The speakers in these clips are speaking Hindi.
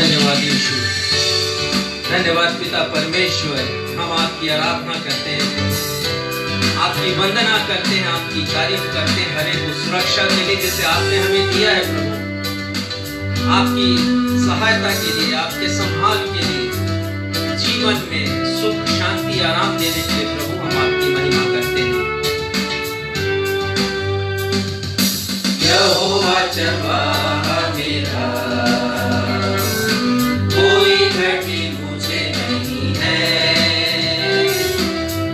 धन्यवाद यीशु, धन्यवाद पिता परमेश्वर। हम आपकी आराधना करते हैं, आपकी वंदना करते हैं, आपकी तारीफ करते हैं हर एक उस सुरक्षा के लिए जैसे आपने हमें दिया है प्रभु, आपकी सहायता के लिए, आपके संभाल के लिए, जीवन में सुख शांति आराम देने के लिए प्रभु हम आपकी महिमा करते हैं। यहोवा चरवाहा मेरा, कोई घटी मुझे नहीं है,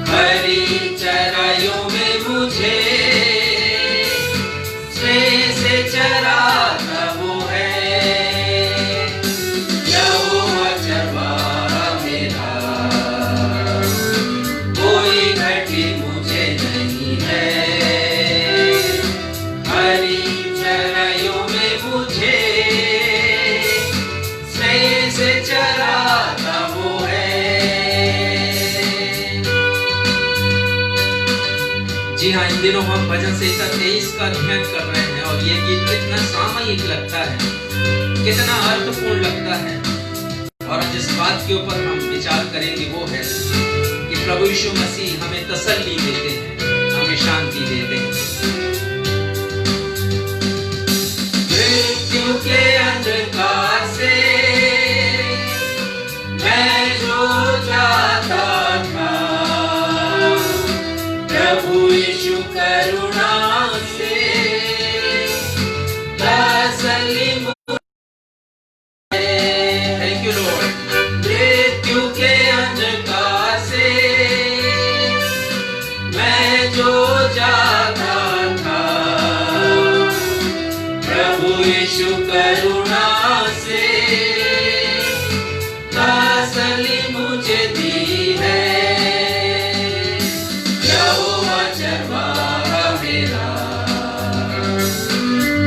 हरी चराइयों में मुझे स्नेह से चराता वो है। यहोवा चरवाहा मेरा, कोई घटी मुझे नहीं है, हरी चराइयों में मुझे स्नेह से चराता वो है। जी हाँ, इन दिनों हम भजन संहिता 23 का अध्ययन कर रहे हैं और ये गीत कितना सामयिक लगता है, कितना अर्थपूर्ण लगता है। और जिस बात के ऊपर हम विचार करेंगे वो है कि प्रभु यीशु मसीह हमें तसल्ली देते हैं, हमें शांति देते हैं। मृत्यु के अंधकार से मैं जो जाता था, प्रभु यीशु करुणा से तसल्ली मुझे। Thank you Lord. मृत्यु के अंधकार से मैं जो जाता था, प्रभु यीशु करुणा से तसल्ली मुझे दी है। यहोवा चरवाहा मेरा,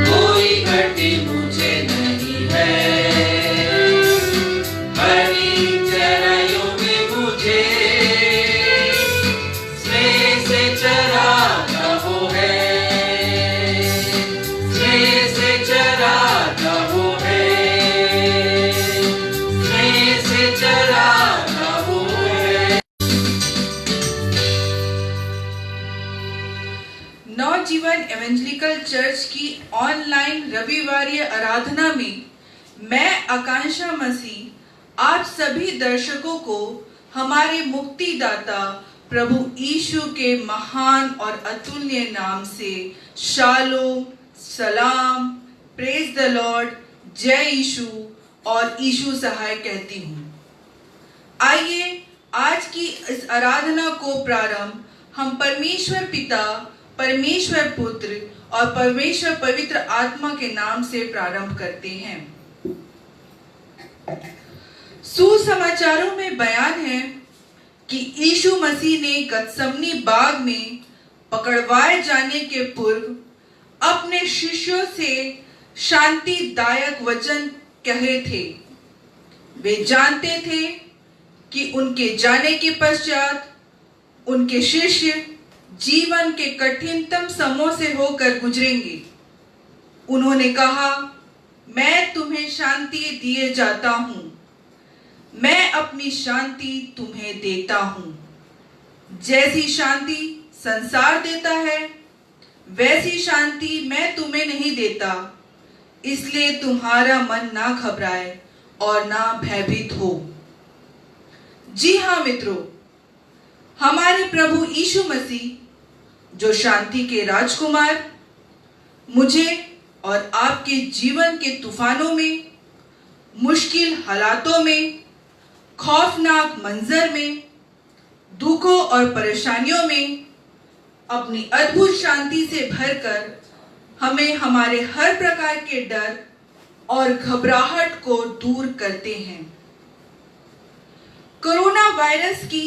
कोई घटी मुझे नहीं है, हरी चराइयों में मुझे स्नेह से चराता वो है, स्नेह से चराता वो है, स्नेह से चराता वो है। नवजीवन एवेंजलिकल चर्च की ऑनलाइन रविवारीय आराधना में मैं आकांक्षा मसीह आप सभी दर्शकों को हमारे मुक्तिदाता प्रभु यीशु के महान और अतुल्य नाम से शालोम, सलाम, प्रेज द लॉर्ड, जय यीशु और यीशु सहाय कहती हूँ। आइए आज की इस आराधना को प्रारंभ हम परमेश्वर पिता, परमेश्वर पुत्र और परमेश्वर पवित्र आत्मा के नाम से प्रारंभ करते हैं। सुसमाचारों में बयान है कि यीशु मसीह ने गतसमनी बाग में पकड़वाए जाने के पूर्व अपने शिष्यों से शांतिदायक वचन कहे थे। वे जानते थे कि उनके जाने के पश्चात उनके शिष्य जीवन के कठिनतम समयों से होकर गुजरेंगे। उन्होंने कहा, मैं तुम्हें शांति दिए जाता हूं, मैं अपनी शांति तुम्हें देता हूं। जैसी शांति संसार देता है वैसी शांति मैं तुम्हें नहीं देता, इसलिए तुम्हारा मन ना घबराए और ना भयभीत हो। जी हाँ मित्रों, हमारे प्रभु यीशु मसीह जो शांति के राजकुमार मुझे और आपके जीवन के तूफानों में, मुश्किल हालातों में, खौफनाक मंजर में, दुखों और परेशानियों में अपनी अद्भुत शांति से भरकर हमें हमारे हर प्रकार के डर और घबराहट को दूर करते हैं। कोरोना वायरस की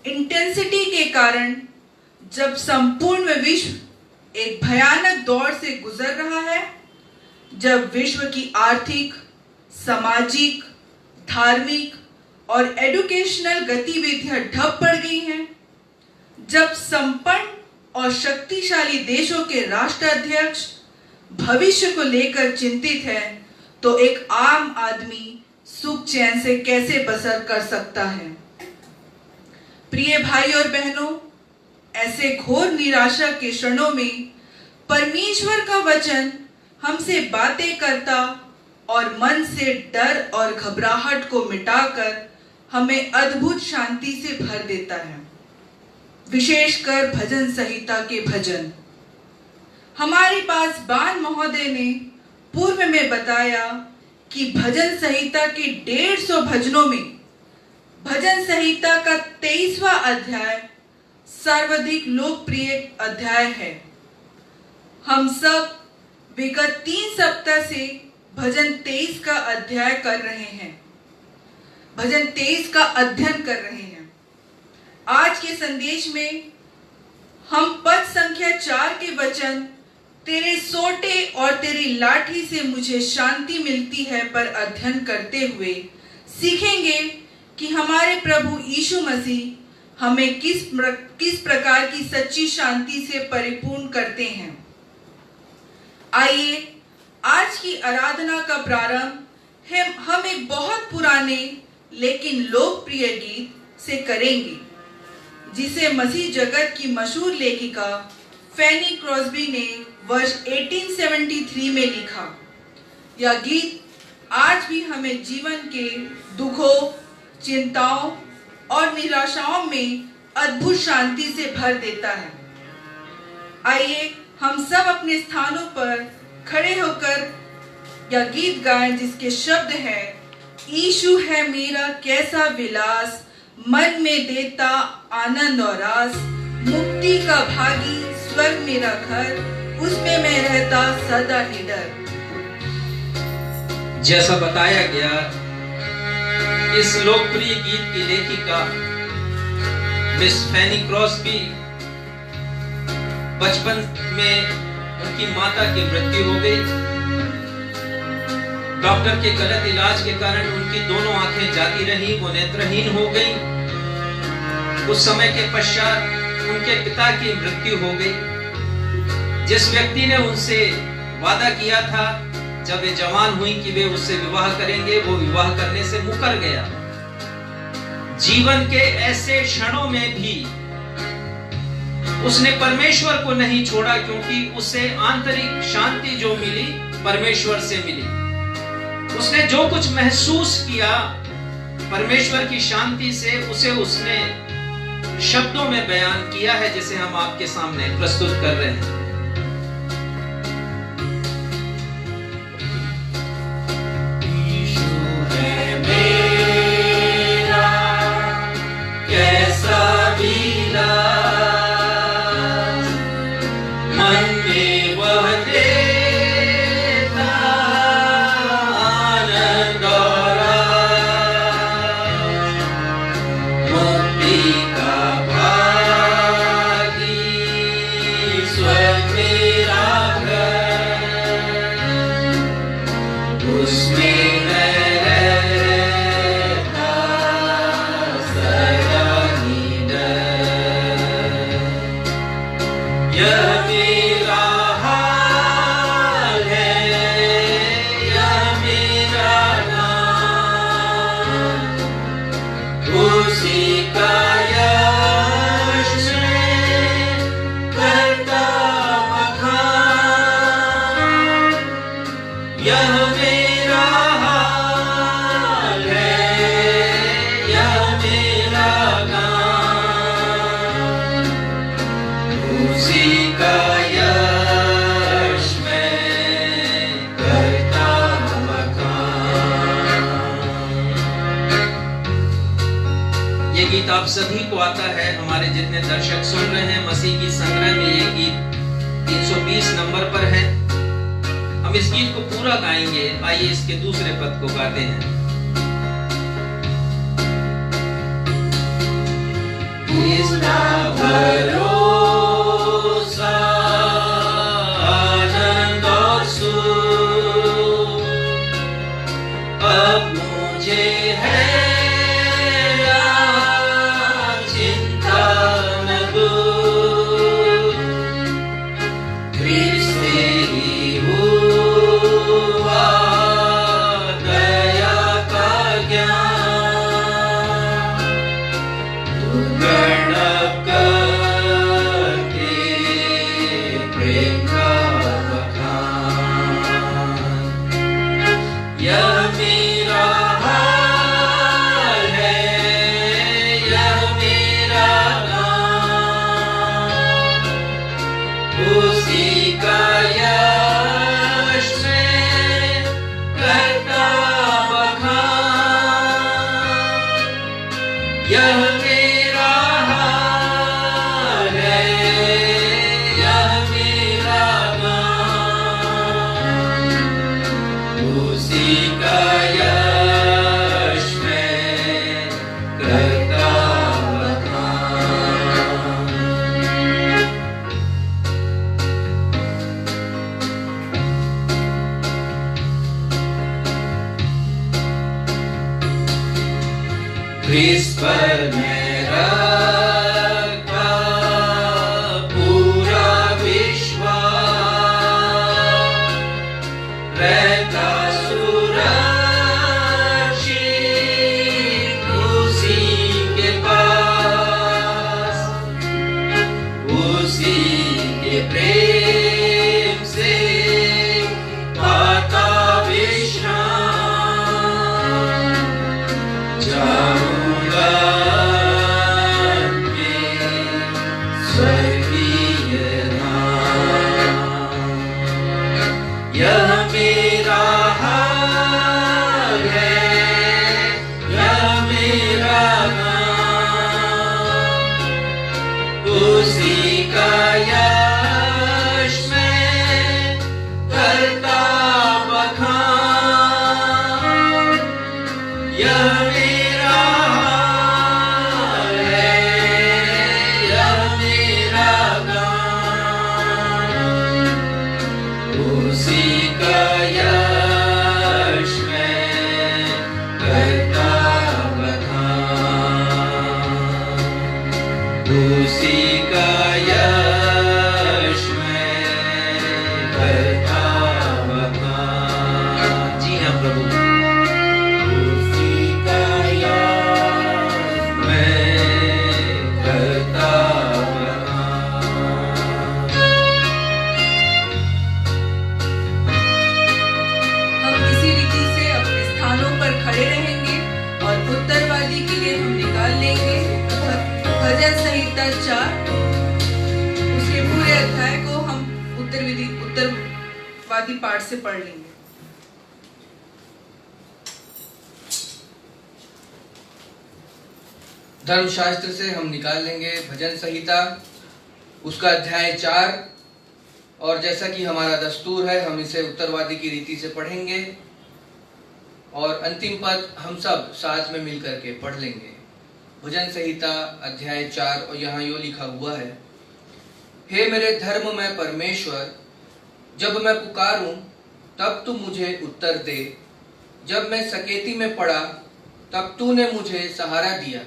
इंटेंसिटी के कारण जब संपूर्ण विश्व एक भयानक दौर से गुजर रहा है, जब विश्व की आर्थिक, सामाजिक, धार्मिक और एजुकेशनल गतिविधियां ठप पड़ गई हैं, जब संपन्न और शक्तिशाली देशों के राष्ट्राध्यक्ष भविष्य को लेकर चिंतित हैं, तो एक आम आदमी सुख चैन से कैसे बसर कर सकता है। प्रिय भाई और बहनों, ऐसे घोर निराशा के क्षणों में परमेश्वर का वचन हमसे बातें करता और मन से डर और घबराहट को मिटाकर हमें अद्भुत शांति से भर देता है। विशेषकर भजन संहिता के भजन। हमारे पास बान महोदय ने पूर्व में बताया कि भजन संहिता के 150 भजनों में भजन संहिता का 23वां अध्याय सर्वाधिक लोकप्रिय अध्याय है। हम सब विगत 3 सप्ताह से भजन 23 का अध्याय कर रहे हैं, भजन 23 का अध्ययन कर रहे हैं। आज के संदेश में हम पद संख्या 4 के वचन तेरे सोटे और तेरी लाठी से मुझे शांति मिलती है पर अध्ययन करते हुए सीखेंगे कि हमारे प्रभु यीशु मसीह हमें किस प्रकार की सच्ची शांति से परिपूर्ण करते हैं। आइए आज की आराधना का प्रारंभ हम एक बहुत पुराने लेकिन लोकप्रिय गीत से करेंगे, जिसे मसीह जगत की मशहूर लेखिका फैनी क्रॉस्बी ने वर्ष 1873 में लिखा। यह गीत आज भी हमें जीवन के दुखों, चिंताओं और निराशाओं में अद्भुत शांति से भर देता है। आइए हम सब अपने स्थानों पर खड़े होकर यह गीत गाएं, जिसके शब्द हैं, यीशु है मेरा कैसा विलास, मन में देता आनंद और रास, मुक्ति का भागी स्वर्ग मेरा घर, उसमें मैं रहता सदा निडर। जैसा बताया गया, इस लोकप्रिय गीत की लेखिका मिस फैनी क्रॉस्बी बचपन में उनकी माता की मृत्यु हो गई। डॉक्टर के गलत इलाज के कारण उनकी दोनों आंखें जाती रही, वो नेत्रहीन हो गई। कुछ समय के पश्चात उनके पिता की मृत्यु हो गई। जिस व्यक्ति ने उनसे वादा किया था जब वे जवान हुई कि वे उससे विवाह करेंगे, वो विवाह करने से मुकर गया। जीवन के ऐसे क्षणों में भी उसने परमेश्वर को नहीं छोड़ा, क्योंकि उसे आंतरिक शांति जो मिली परमेश्वर से मिली। उसने जो कुछ महसूस किया परमेश्वर की शांति से, उसे उसने शब्दों में बयान किया है, जिसे हम आपके सामने प्रस्तुत कर रहे हैं। आप सभी को आता है। हमारे जितने दर्शक सुन रहे हैं, मसीह की संग्रह में ये गीत 320 नंबर पर है। हम इस गीत को पूरा गाएंगे। आइए इसके दूसरे पद को गाते हैं। इसका भरोसा आनंद और सुख अब मुझे है, दया का क्रिस्त पर मैं रखा पूरा विश्वास, रहता सुरक्षित उसी के पास, उसी के प्रेम से पाता विश्राम। जाऊंगा मैं स्वर्गीय धाम। यह मेरा हाल है, यह मेरा नाम, उसी का यश मैं करता बखान। यह मेरा हाल है, यह मेरा गान, उसी का यश मैं करता बखान, उसी का यश मैं करता बखान। जी हाँ प्रभु, उसी का यश मैं करता बखान। हम इसी रीति से अपने स्थानों पर खड़े रहेंगे और उत्तरवादी के लिए हम निकाल लेंगे भजन संहिता 4, उसके पूरे अध्याय को हम उत्तरवादी पाठ से पढ़ लेंगे। धर्मशास्त्र से हम निकाल लेंगे भजन संहिता, उसका अध्याय 4, और जैसा कि हमारा दस्तूर है हम इसे उत्तरवादी की रीति से पढ़ेंगे और अंतिम पद हम सब साथ में मिलकर के पढ़ लेंगे। भजन संहिता अध्याय 4, और यहाँ यो लिखा हुआ है, हे मेरे धर्ममय परमेश्वर, जब मैं पुकारूं तब तू मुझे उत्तर दे। जब मैं सकेती में पड़ा तब तूने मुझे सहारा दिया।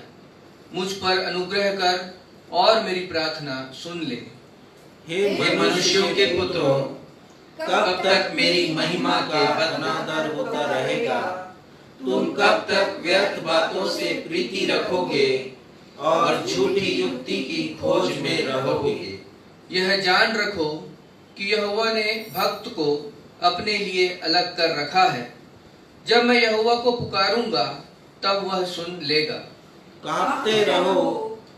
मुझ पर अनुग्रह कर और मेरी प्रार्थना सुन ले। हे मनुष्यों के पुत्रों, कब तक मेरी महिमा का बदनादर होता रहेगा? तुम कब तक व्यर्थ बातों से प्रीति रखोगे और झूठी युक्ति की खोज में रहोगे? यह जान रखो कि यहोवा ने भक्त को अपने लिए अलग कर रखा है। जब मैं यहोवा को पुकारूंगा तब वह सुन लेगा। कांपते रहो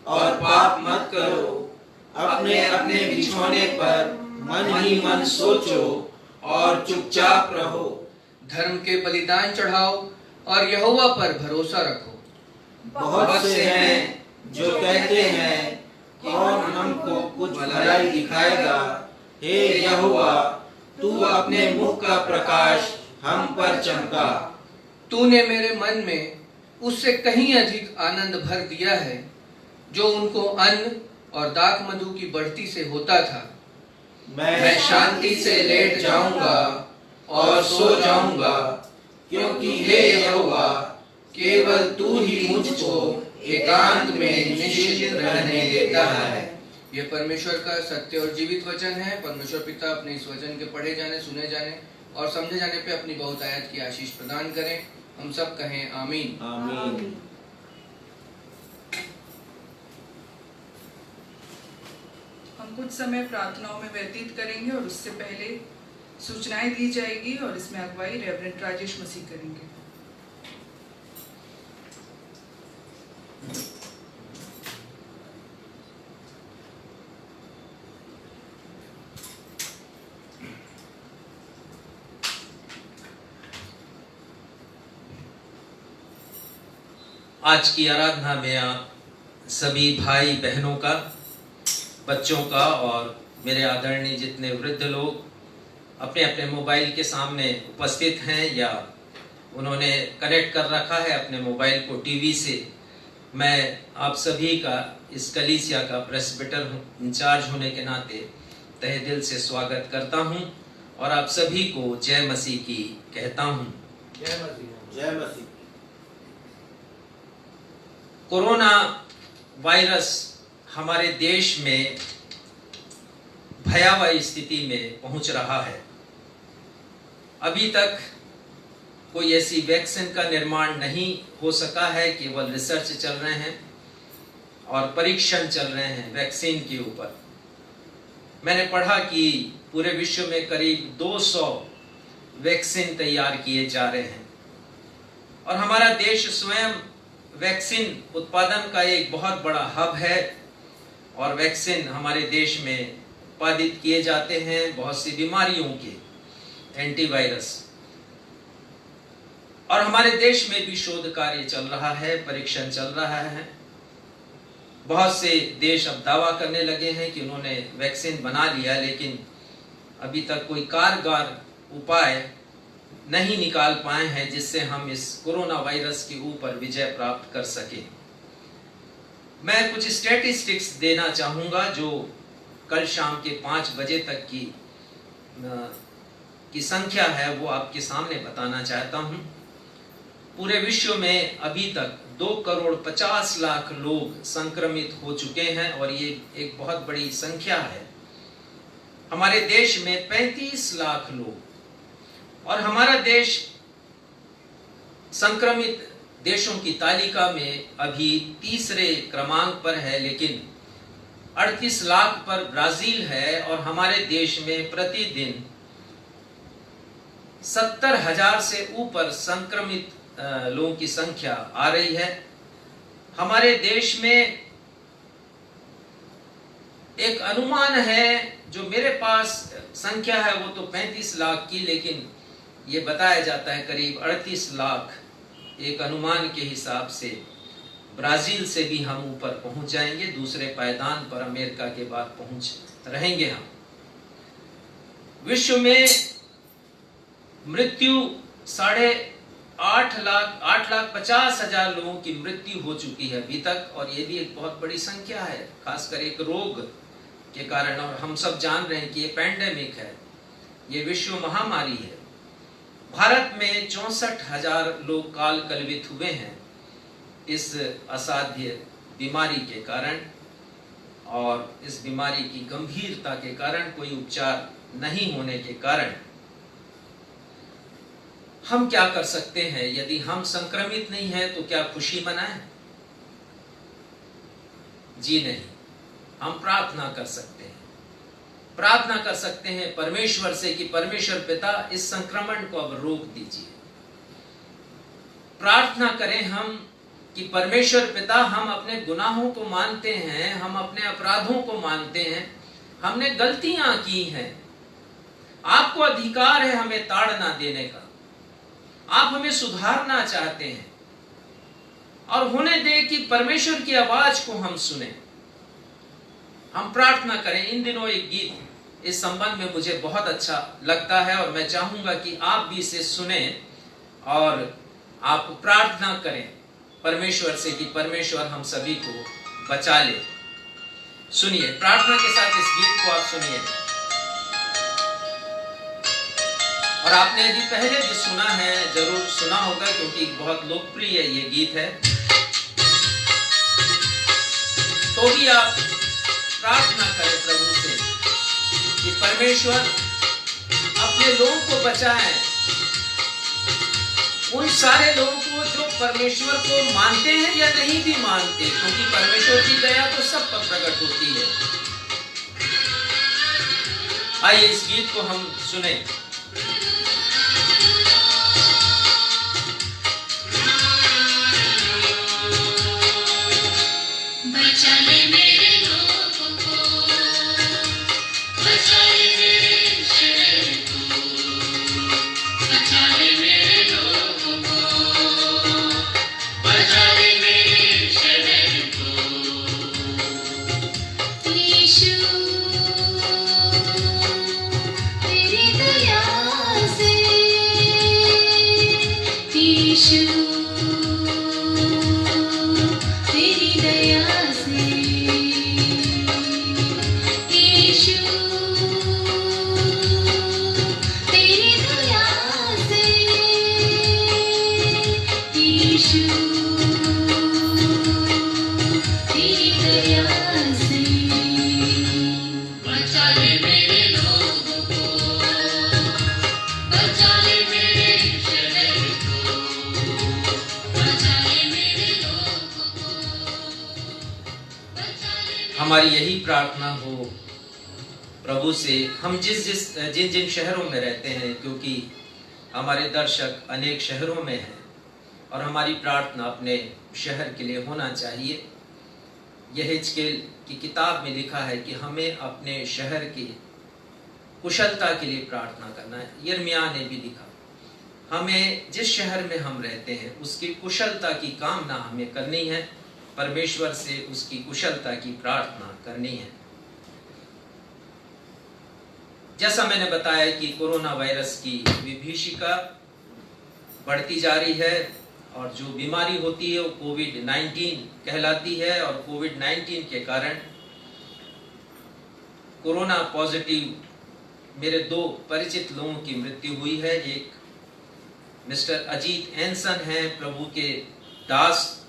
और पाप मत करो। अपने अपने बिछौने पर मन ही मन सोचो और चुपचाप रहो। धर्म के बलिदान चढ़ाओ और यहोवा पर भरोसा रखो। बहुत से हैं जो कहते हैं, कौन हमको कुछ भलाई दिखाएगा? हे यहोवा, तू अपने मुख का प्रकाश हम पर चमका। तूने मेरे मन में उससे कहीं अधिक आनंद भर दिया है, जो उनको अन्न और दाख मधु की बढ़ती से होता था। मैं शांति से लेट जाऊंगा और सो जाऊंगा, क्योंकि हे यहोवा, केवल तू ही मुझको एकांत में निश्चित रहने देता है। यह परमेश्वर का सत्य और जीवित वचन है। परमेश्वर पिता अपने इस वचन के पढ़े जाने, सुने जाने और समझे जाने पे अपनी बहुतायत की आशीष प्रदान करें। हम सब कहें आमीन। आमीन। हम कुछ समय प्रार्थनाओं में व्यतीत करेंगे और उससे पहले सूचनाएं दी जाएगी और इसमें अगुवाई रेवरेंड राजेश मसीह करेंगे। आज की आराधना में आप सभी भाई बहनों का, बच्चों का और मेरे आदरणीय जितने वृद्ध लोग अपने अपने मोबाइल के सामने उपस्थित हैं या उन्होंने कनेक्ट कर रखा है अपने मोबाइल को टीवी से, मैं आप सभी का इस कलीसिया का प्रेस्बिटर इंचार्ज होने के नाते तहे दिल से स्वागत करता हूं और आप सभी को जय मसीह की कहता हूं। जय मसीह। जय मसीह। कोरोना वायरस हमारे देश में भयावह स्थिति में पहुंच रहा है। अभी तक कोई ऐसी वैक्सीन का निर्माण नहीं हो सका है, केवल रिसर्च चल रहे हैं और परीक्षण चल रहे हैं वैक्सीन के ऊपर। मैंने पढ़ा कि पूरे विश्व में करीब 200 वैक्सीन तैयार किए जा रहे हैं और हमारा देश स्वयं वैक्सीन उत्पादन का एक बहुत बड़ा हब है और वैक्सीन हमारे देश में उत्पादित किए जाते हैं बहुत सी बीमारियों के एंटीवायरस। और हमारे देश में भी शोध कार्य चल रहा है, परीक्षण चल रहा है। बहुत से देश अब दावा करने लगे हैं कि उन्होंने वैक्सीन बना लिया, लेकिन अभी तक कोई कारगर उपाय नहीं निकाल पाए हैं जिससे हम इस कोरोना वायरस के ऊपर विजय प्राप्त कर सके। मैं कुछ स्टैटिस्टिक्स देना चाहूंगा जो कल शाम के 5 बजे तक की संख्या है वो आपके सामने बताना चाहता हूं। पूरे विश्व में अभी तक 2,50,00,000 लोग संक्रमित हो चुके हैं और ये एक बहुत बड़ी संख्या है। हमारे देश में 35 लाख लोग, और हमारा देश संक्रमित देशों की तालिका में अभी तीसरे क्रमांक पर है, लेकिन 38 लाख पर ब्राजील है और हमारे देश में प्रतिदिन 70,000 से ऊपर संक्रमित लोगों की संख्या आ रही है। हमारे देश में एक अनुमान है, जो मेरे पास संख्या है वो तो 35 लाख की, लेकिन ये बताया जाता है करीब 38 लाख एक अनुमान के हिसाब से। ब्राजील से भी हम ऊपर पहुंच जाएंगे, दूसरे पायदान पर अमेरिका के बाद पहुंच रहेंगे हम। विश्व में मृत्यु 8,50,000 लोगों की मृत्यु हो चुकी है अभी तक, और ये भी एक बहुत बड़ी संख्या है, खासकर एक रोग के कारण। और हम सब जान रहे हैं कि ये पैंडेमिक है, ये विश्व महामारी है। भारत में 64,000 लोग काल कलवित हुए हैं इस असाध्य बीमारी के कारण, और इस बीमारी की गंभीरता के कारण, कोई उपचार नहीं होने के कारण। हम क्या कर सकते हैं? यदि हम संक्रमित नहीं हैं तो क्या खुशी मनाएं? जी नहीं, हम प्रार्थना कर सकते हैं। प्रार्थना कर सकते हैं परमेश्वर से कि परमेश्वर पिता इस संक्रमण को अब रोक दीजिए। प्रार्थना करें हम कि परमेश्वर पिता, हम अपने गुनाहों को मानते हैं, हम अपने अपराधों को मानते हैं, हमने गलतियां की हैं। आपको अधिकार है हमें ताड़ना देने का, आप हमें सुधारना चाहते हैं, और होने दे कि परमेश्वर की आवाज को हम सुने। हम प्रार्थना करें। इन दिनों एक गीत इस संबंध में मुझे बहुत अच्छा लगता है और मैं चाहूंगा कि आप भी इसे सुने और आप प्रार्थना करें परमेश्वर से कि परमेश्वर हम सभी को बचा ले। सुनिए, प्रार्थना के साथ इस गीत को आप सुनिए। और आपने यदि पहले भी सुना है, जरूर सुना होगा, क्योंकि बहुत लोकप्रिय ये गीत है। तो भी आप प्रार्थना करें प्रभु से कि परमेश्वर अपने लोगों को बचाएं, उन सारे लोगों को जो परमेश्वर को मानते हैं या नहीं भी मानते, क्योंकि परमेश्वर की दया तो सब पर प्रकट होती है। आइए इस गीत को हम सुने। तेरी दया हमारी यही प्रार्थना हो प्रभु से, हम जिन जिन शहरों में रहते हैं, क्योंकि हमारे दर्शक अनेक शहरों में हैं और हमारी प्रार्थना अपने शहर के लिए होना चाहिए। यहेजकेल की किताब में लिखा है कि हमें अपने शहर की कुशलता के लिए प्रार्थना करना है। यिर्मयाह ने भी लिखा, हमें जिस शहर में हम रहते हैं उसकी कुशलता की कामना हमें करनी है, परमेश्वर से उसकी कुशलता की प्रार्थना करनी है। जैसा मैंने बताया कि कोरोना वायरस की विभीषिका बढ़ती जा रही है और जो बीमारी होती है वो कोविड-19 कहलाती है, और कोविड-19 के कारण कोरोना पॉजिटिव मेरे 2 परिचित लोगों की मृत्यु हुई है। एक मिस्टर अजीत एंसन हैं, प्रभु के दास,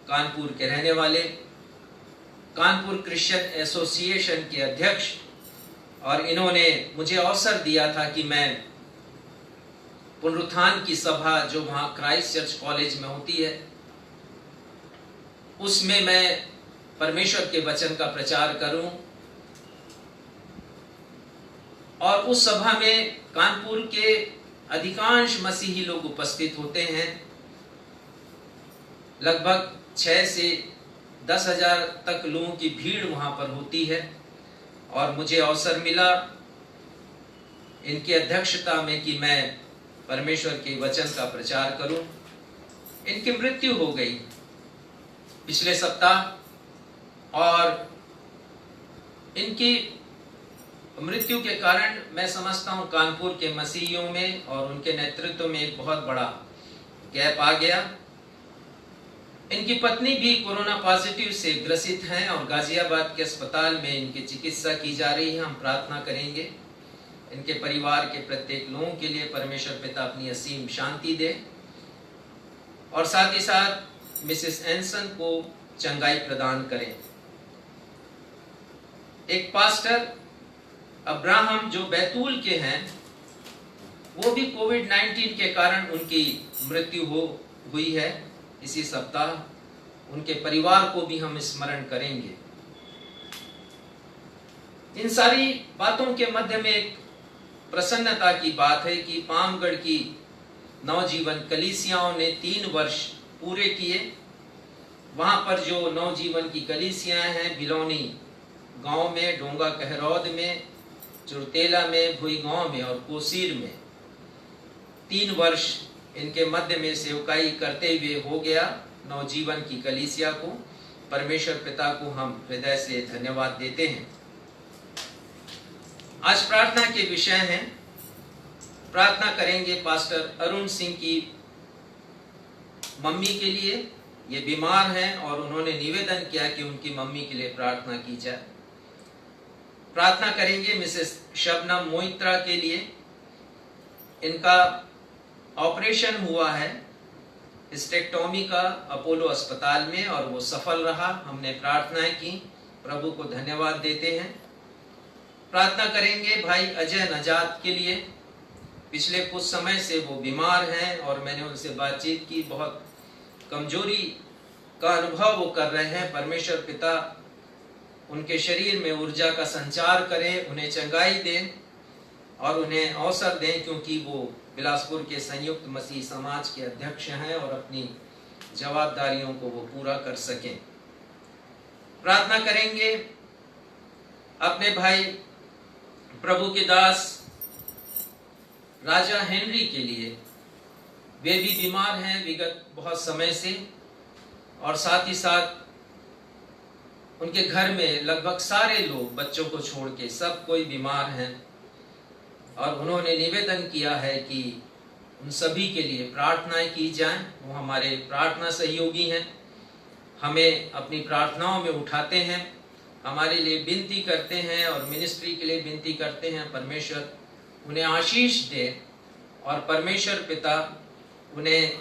कानपुर के रहने वाले, कानपुर क्रिश्चियन एसोसिएशन के अध्यक्ष, और इन्होंने मुझे अवसर दिया था कि मैं पुनरुत्थान की सभा जो वहां क्राइस्ट चर्च कॉलेज में होती है उसमें मैं परमेश्वर के वचन का प्रचार करूं। और उस सभा में कानपुर के अधिकांश मसीही लोग उपस्थित होते हैं, लगभग 6 से 10,000 तक लोगों की भीड़ वहां पर होती है। और मुझे अवसर मिला इनकी अध्यक्षता में कि मैं परमेश्वर के वचन का प्रचार करूं। इनकी मृत्यु हो गई पिछले सप्ताह, और इनकी मृत्यु के कारण मैं समझता हूं कानपुर के मसीहियों में और उनके नेतृत्व में एक बहुत बड़ा गैप आ गया। इनकी पत्नी भी कोरोना पॉजिटिव से ग्रसित हैं और गाजियाबाद के अस्पताल में इनकी चिकित्सा की जा रही है। हम प्रार्थना करेंगे इनके परिवार के प्रत्येक लोगों के लिए परमेश्वर पिता अपनी असीम शांति दे, और साथ ही साथ मिसेस एंसन को चंगाई प्रदान करें। एक पास्टर अब्राहम जो बैतूल के हैं, वो भी कोविड-19 के कारण उनकी मृत्यु हुई है इसी सप्ताह। उनके परिवार को भी हम स्मरण करेंगे। इन सारी बातों के मध्य में एक प्रसन्नता की बात है कि पामगढ़ की नवजीवन कलीसियाओं ने 3 वर्ष पूरे किए। वहां पर जो नवजीवन की कलीसियां हैं, बिलौनी गांव में, डोंगा कहरौद में, चुरतेला में, भुई गांव में और कोसीर में 3 वर्ष इनके मध्य में सेवकाई करते हुए हो गया नवजीवन की कलीसिया को। परमेश्वर पिता को हम हृदय से धन्यवाद देते हैं। आज प्रार्थना के विषय हैं। प्रार्थना करेंगे पास्टर अरुण सिंह की मम्मी के लिए। ये बीमार हैं और उन्होंने निवेदन किया कि उनकी मम्मी के लिए प्रार्थना की जाए। प्रार्थना करेंगे मिसेस शबनम मोइत्रा के लिए। इनका ऑपरेशन हुआ है हिस्टेक्टोमी का अपोलो अस्पताल में और वो सफल रहा। हमने प्रार्थनाएं की, प्रभु को धन्यवाद देते हैं। प्रार्थना करेंगे भाई अजय नजात के लिए। पिछले कुछ समय से वो बीमार हैं और मैंने उनसे बातचीत की, बहुत कमजोरी का अनुभव वो कर रहे हैं। परमेश्वर पिता उनके शरीर में ऊर्जा का संचार करें, उन्हें चंगाई दें और उन्हें अवसर दें, क्योंकि वो बिलासपुर के संयुक्त मसीह समाज के अध्यक्ष हैं और अपनी जवाबदारियों को वो पूरा कर सकें। प्रार्थना करेंगे अपने भाई प्रभु के दास राजा हेनरी के लिए। वे भी बीमार हैं विगत बहुत समय से, और साथ ही साथ उनके घर में लगभग सारे लोग, बच्चों को छोड़ के सब कोई बीमार हैं, और उन्होंने निवेदन किया है कि उन सभी के लिए प्रार्थनाएं की जाएं। वो हमारे प्रार्थना सहयोगी हैं, हमें अपनी प्रार्थनाओं में उठाते हैं, हमारे लिए विनती करते हैं और मिनिस्ट्री के लिए विनती करते हैं। परमेश्वर उन्हें आशीष दे और परमेश्वर पिता उन्हें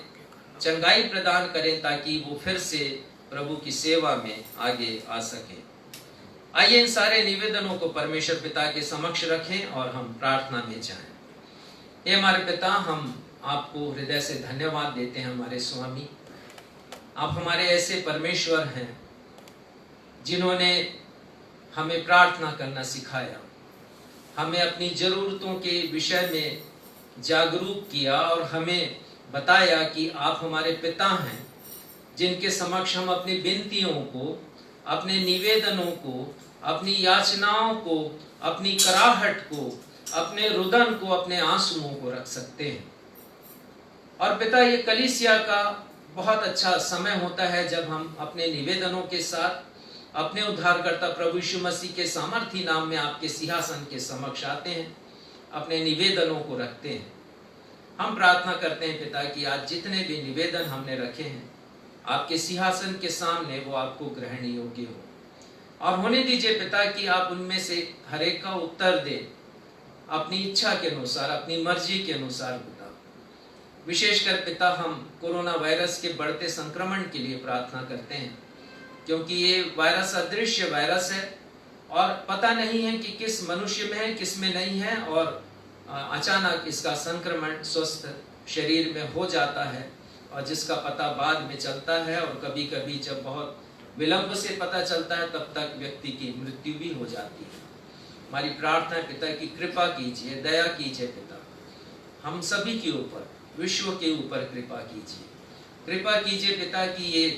चंगाई प्रदान करें ताकि वो फिर से प्रभु की सेवा में आगे आ सकें। आइए इन सारे निवेदनों को परमेश्वर पिता के समक्ष रखें और हम प्रार्थना में जाएं। हे हमारे पिता, हम आपको हृदय से धन्यवाद देते हैं हमारे स्वामी। आप हमारे ऐसे परमेश्वर हैं जिन्होंने हमें प्रार्थना करना सिखाया, हमें अपनी ज़रूरतों के विषय में जागरूक किया और हमें बताया कि आप हमारे पिता हैं, जिनके समक्ष हम अपनी विनतियों को, अपने निवेदनों को, अपनी याचनाओं को, अपनी कराहट को, अपने रुदन को, अपने आंसुओं को रख सकते हैं। और पिता, ये कलीसिया का बहुत अच्छा समय होता है जब हम अपने निवेदनों के साथ अपने उद्धारकर्ता प्रभु यीशु मसीह के सामर्थी नाम में आपके सिंहासन के समक्ष आते हैं, अपने निवेदनों को रखते हैं। हम प्रार्थना करते हैं पिता कि आज जितने भी निवेदन हमने रखे हैं आपके सिंहासन के सामने, वो आपको ग्रहण योग्य हो। और होने दीजिए पिता कि आप उनमें से हर एक का उत्तर दे अपनी इच्छा के अनुसार, अपनी मर्जी के अनुसार पिता। विशेषकर पिता हम कोरोना वायरस के बढ़ते संक्रमण के लिए प्रार्थना करते हैं, क्योंकि ये वायरस अदृश्य वायरस है और पता नहीं है कि किस मनुष्य में है, किस में नहीं है, और अचानक इसका संक्रमण स्वस्थ शरीर में हो जाता है और जिसका पता बाद में चलता है, और कभी कभी जब बहुत विलंब से पता चलता है तब तक व्यक्ति की मृत्यु भी हो जाती है। हमारी प्रार्थना है पिता की कृपा कीजिए, दया कीजिए पिता, हम सभी के ऊपर, विश्व के ऊपर कृपा कीजिए। कृपा कीजिए पिता कि ये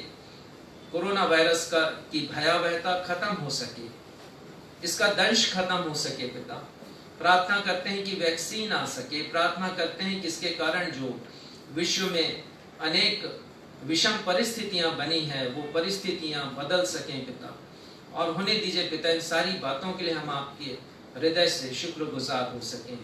कोरोना वायरस की भयावहता खत्म हो सके, इसका दंश खत्म हो सके पिता। प्रार्थना करते हैं कि वैक्सीन आ सके, प्रार्थना करते हैं कि इसके कारण जो विश्व में अनेक विषम परिस्थितियां बनी हैं वो परिस्थितियां बदल सकें पिता। और होने दीजिए पिता इन सारी बातों के लिए हम आपके हृदय से शुक्रगुजार हो सकें।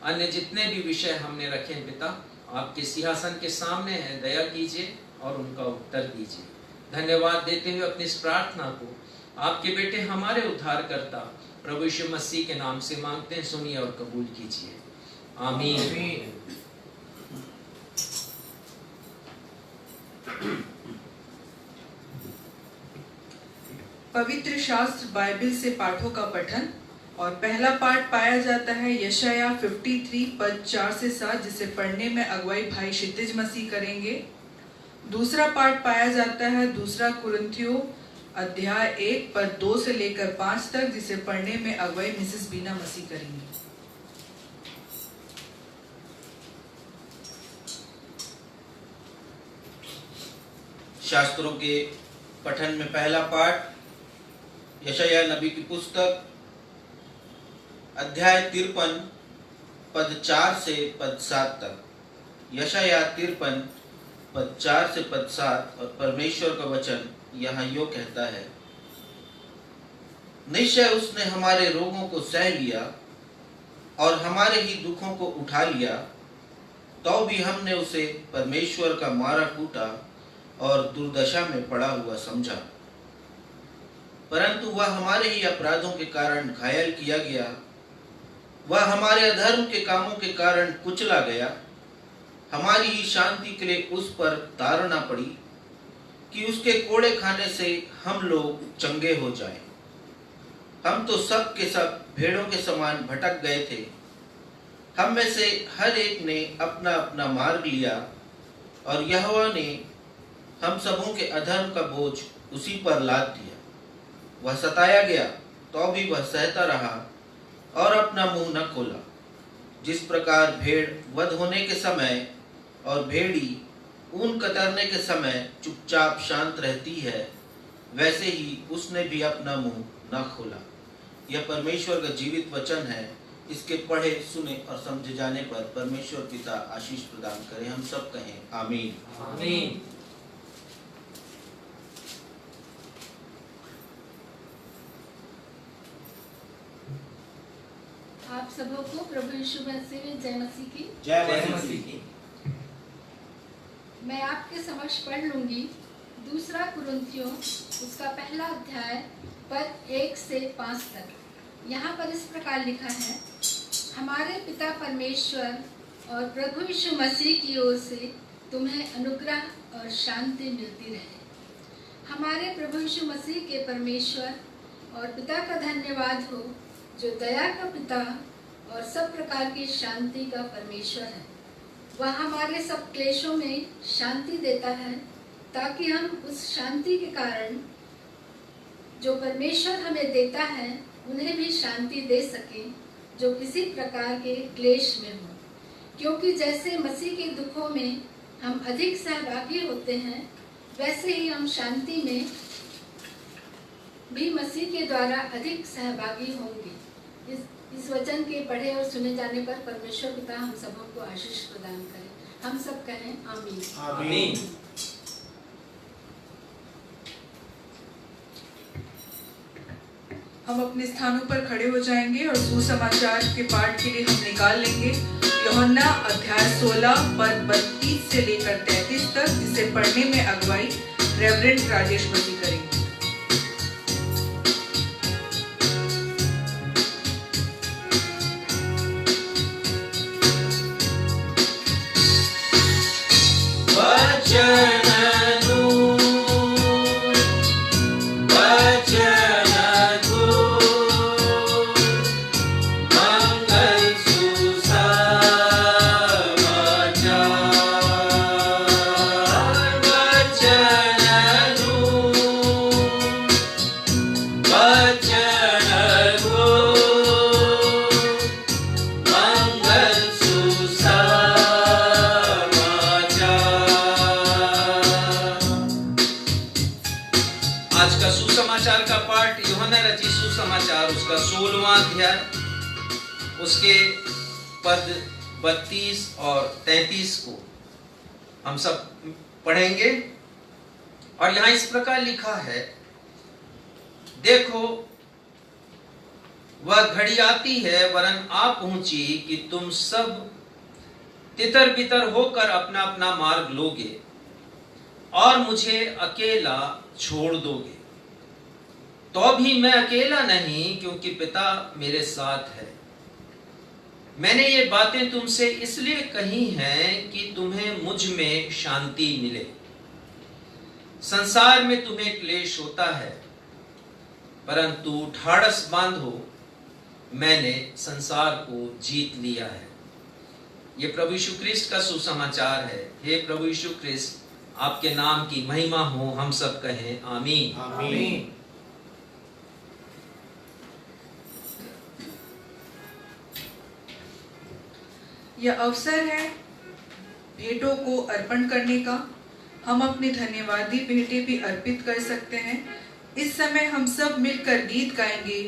अन्य जितने भी विषय हमने रखे हैं पिता आपके सिंहासन के सामने हैं, दया कीजिए और उनका उत्तर दीजिए। धन्यवाद देते हुए अपनी इस प्रार्थना को आपके बेटे हमारे उद्धारकर्ता प्रभु यीशु मसीह के नाम से मांगते हैं, सुनिए और कबूल कीजिए। आमीन। पवित्र शास्त्र बाइबल से पाठों का पठन, और पहला पाठ पाया जाता है यशाया 53 पद 4 से 7, जिसे पढ़ने में अगुवाई भाई क्षितिज मसीह करेंगे। दूसरा पाठ पाया जाता है दूसरा कुरिन्थियों अध्याय 1 पद 2 से लेकर 5 तक, जिसे पढ़ने में अगुवाई मिसेस बीना मसीह करेंगी। शास्त्रों के पठन में पहला पाठ यशाया नबी की पुस्तक अध्याय 53 पद 4 से पद 7 तक। यशाया 53 पद 4 से पद 7, और परमेश्वर का वचन यहाँ यो कहता है, निश्चय उसने हमारे रोगों को सह लिया और हमारे ही दुखों को उठा लिया, तो भी हमने उसे परमेश्वर का मारा कूटा और दुर्दशा में पड़ा हुआ समझा। परंतु वह हमारे ही अपराधों के कारण घायल किया गया, वह हमारे अधर्म के कामों के कारण कुचला गया। हमारी ही शांति के लिए उस पर ताड़ना पड़ी कि उसके कोड़े खाने से हम लोग चंगे हो जाएं। हम तो सब के सब भेड़ों के समान भटक गए थे, हम में से हर एक ने अपना अपना मार्ग लिया, और यहोवा ने हम सबों के अधर्म का बोझ उसी पर लाद दिया। वह सताया गया तो भी वह सहता रहा और अपना मुंह न खोला। जिस प्रकार भेड़ वध होने के समय और भेड़ी ऊन कतरने के समय चुपचाप शांत रहती है, वैसे ही उसने भी अपना मुंह न खोला। यह परमेश्वर का जीवित वचन है। इसके पढ़े, सुने और समझे जाने पर परमेश्वर पिता आशीष प्रदान करे। हम सब कहें आमीन। आमीन। आप सबों को प्रभु यीशु मसीह में जय मसीह की। जय मसीह की। मैं आपके समक्ष पढ़ लूंगी दूसरा कुरिन्थियों उसका पहला अध्याय पद 1 से 5 तक। यहाँ पर इस प्रकार लिखा है, हमारे पिता परमेश्वर और प्रभु यीशु मसीह की ओर से तुम्हें अनुग्रह और शांति मिलती रहे। हमारे प्रभु यीशु मसीह के परमेश्वर और पिता का धन्यवाद हो, जो दया का पिता और सब प्रकार की शांति का परमेश्वर है। वह हमारे सब क्लेशों में शांति देता है, ताकि हम उस शांति के कारण जो परमेश्वर हमें देता है उन्हें भी शांति दे सके जो किसी प्रकार के क्लेश में हो, क्योंकि जैसे मसीह के दुखों में हम अधिक सहभागी होते हैं, वैसे ही हम शांति में भी मसीह के द्वारा अधिक सहभागी होंगे। इस वचन के पढ़े और सुने जाने पर परमेश्वर पिता हम सबों को आशीष प्रदान करे। हम सब कहें आमीन। आमीन। हम अपने स्थानों पर खड़े हो जाएंगे और सुसमाचार के पाठ के लिए हम निकाल लेंगे यूहन्ना अध्याय 16 पद 32 से लेकर 33 तक, जिसे पढ़ने में अगुवाई रेवरेंड राजेश मसी करेंगे। उसका 16वां अध्याय उसके पद 32 और 33 को हम सब पढ़ेंगे। और यहां इस प्रकार लिखा है, देखो वह घड़ी आती है वरन आ पहुंची कि तुम सब तितर बितर होकर अपना अपना मार्ग लोगे और मुझे अकेला छोड़ दोगे। तो भी मैं अकेला नहीं, क्योंकि पिता मेरे साथ है। मैंने ये बातें तुमसे इसलिए कही हैं कि तुम्हें मुझ में शांति मिले। संसार में तुम्हें क्लेश होता है, परंतु ढाढ़स बांधो, मैंने संसार को जीत लिया है। ये प्रभु यीशु क्रिस्त का सुसमाचार है। हे प्रभु यीशु क्रिस्त, आपके नाम की महिमा हो। हम सब कहें आमीन। आमीन। यह अवसर है भेंटों को अर्पण करने का। हम अपनी धन्यवादी भेंटें भी अर्पित कर सकते हैं। इस समय हम सब मिलकर गीत गाएंगे,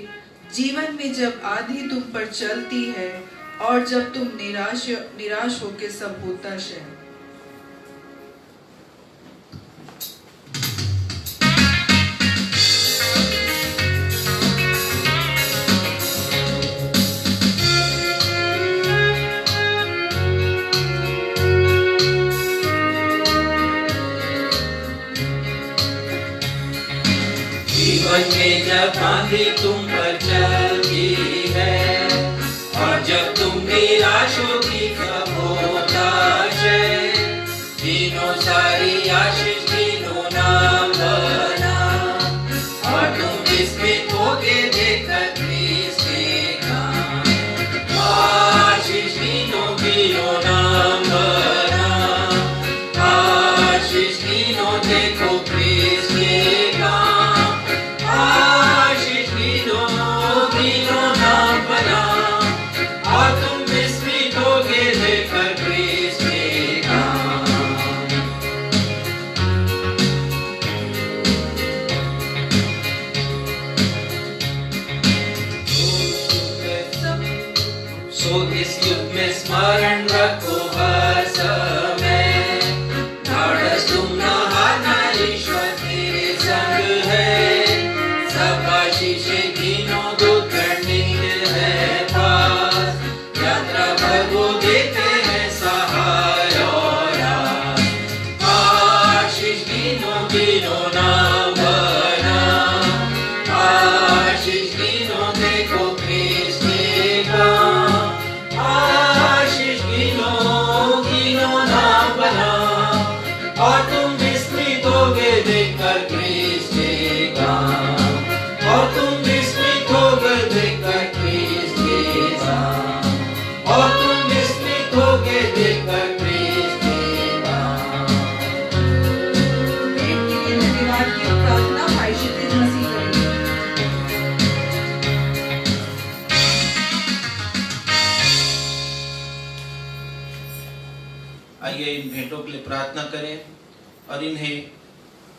जीवन में जब आंधी तुम पर चलती है और जब तुम निराश होके सब होता है। जब आंधी तुम पर चलती है और जब तुम निराश होती सब होता है, तीनों सारी आशीष तीनों नाम बना और तुम विस्मित होके देखकर क्रिस्त के काम। आशीष तीनों नाम बना, आशीष तीनों देखो क्रिस्त के काम। आशीष तीनों आइए इन भेंटों के लिए प्रार्थना करें और इन्हें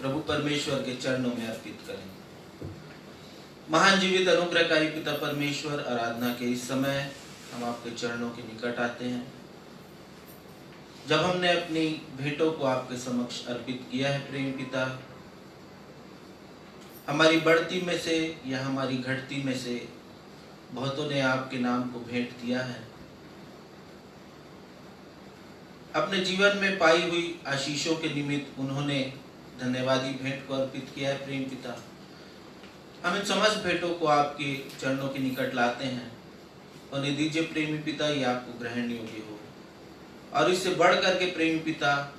प्रभु परमेश्वर के चरणों में अर्पित करें। महान जीवित अनुग्रहकारी पिता परमेश्वर, आराधना के इस समय हम आपके चरणों के निकट आते हैं। जब हमने अपनी भेंटों को आपके समक्ष अर्पित किया है प्रेम पिता, हमारी बढ़ती में से या हमारी घटती में से बहुतों ने आपके नाम को भेंट दिया है। अपने जीवन में पाई हुई आशीषों के निमित्त उन्होंने धन्यवादी भेंट को अर्पित किया है प्रेम पिता। हम इन समस्त भेंटों को आपके चरणों के निकट लाते हैं। उन्हें दीजिए प्रेमी पिता, ये आपको ग्रहण योग्य हो। और इससे बढ़ करके प्रेमी पिता,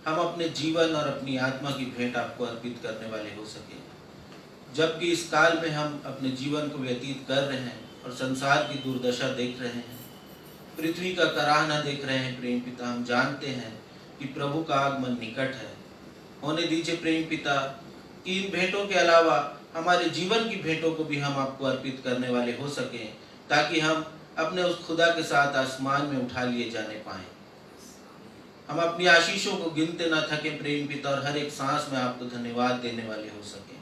हम अपने जीवन और अपनी आत्मा की भेंट आपको अर्पित करने वाले हो सके। जबकि इस काल में हम अपने जीवन को व्यतीत कर रहे हैं और संसार की दुर्दशा देख रहे हैं, पृथ्वी का कराहना देख रहे हैं प्रेम पिता, हम जानते हैं कि प्रभु का आगमन निकट है। होने दीजिए प्रेम पिता कि इन भेंटों के अलावा हमारे जीवन की भेंटों को भी हम आपको अर्पित करने वाले हो सके, ताकि हम अपने उस खुदा के साथ आसमान में उठा लिए जाने पाएं। हम अपनी आशीषों को गिनते न थके प्रेम पिता, और हर एक सांस में आपको धन्यवाद देने वाले हो सके।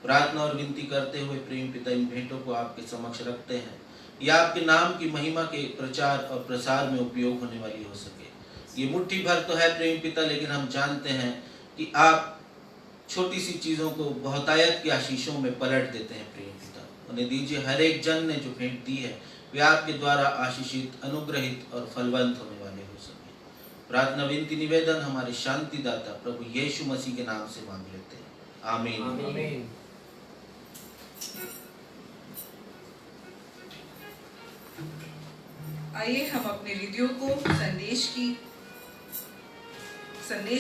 प्रार्थना और विनती करते हुए प्रेम पिता, इन भेंटों को आपके समक्ष रखते हैं। यह आपके नाम की महिमा के प्रचार और प्रसार में उपयोग होने वाली हो सके। ये मुट्ठी भर तो है प्रेम पिता, लेकिन हम जानते हैं कि आप छोटी सी चीजों को बहुतायत की आशीषों में पलट देते हैं प्रेम पिता। उन्हें दीजिए हर एक जन ने जो भेंट दी है वे आपके द्वारा आशीषित, अनुग्रहित और फलवंत होने वाले हो सके। प्रार्थना विनती निवेदन हमारे शांति दाता प्रभु यीशु मसीह के नाम से मांग लेते हैं, आमीन, आमीन। आइए हम अपने हृदयों को संदेश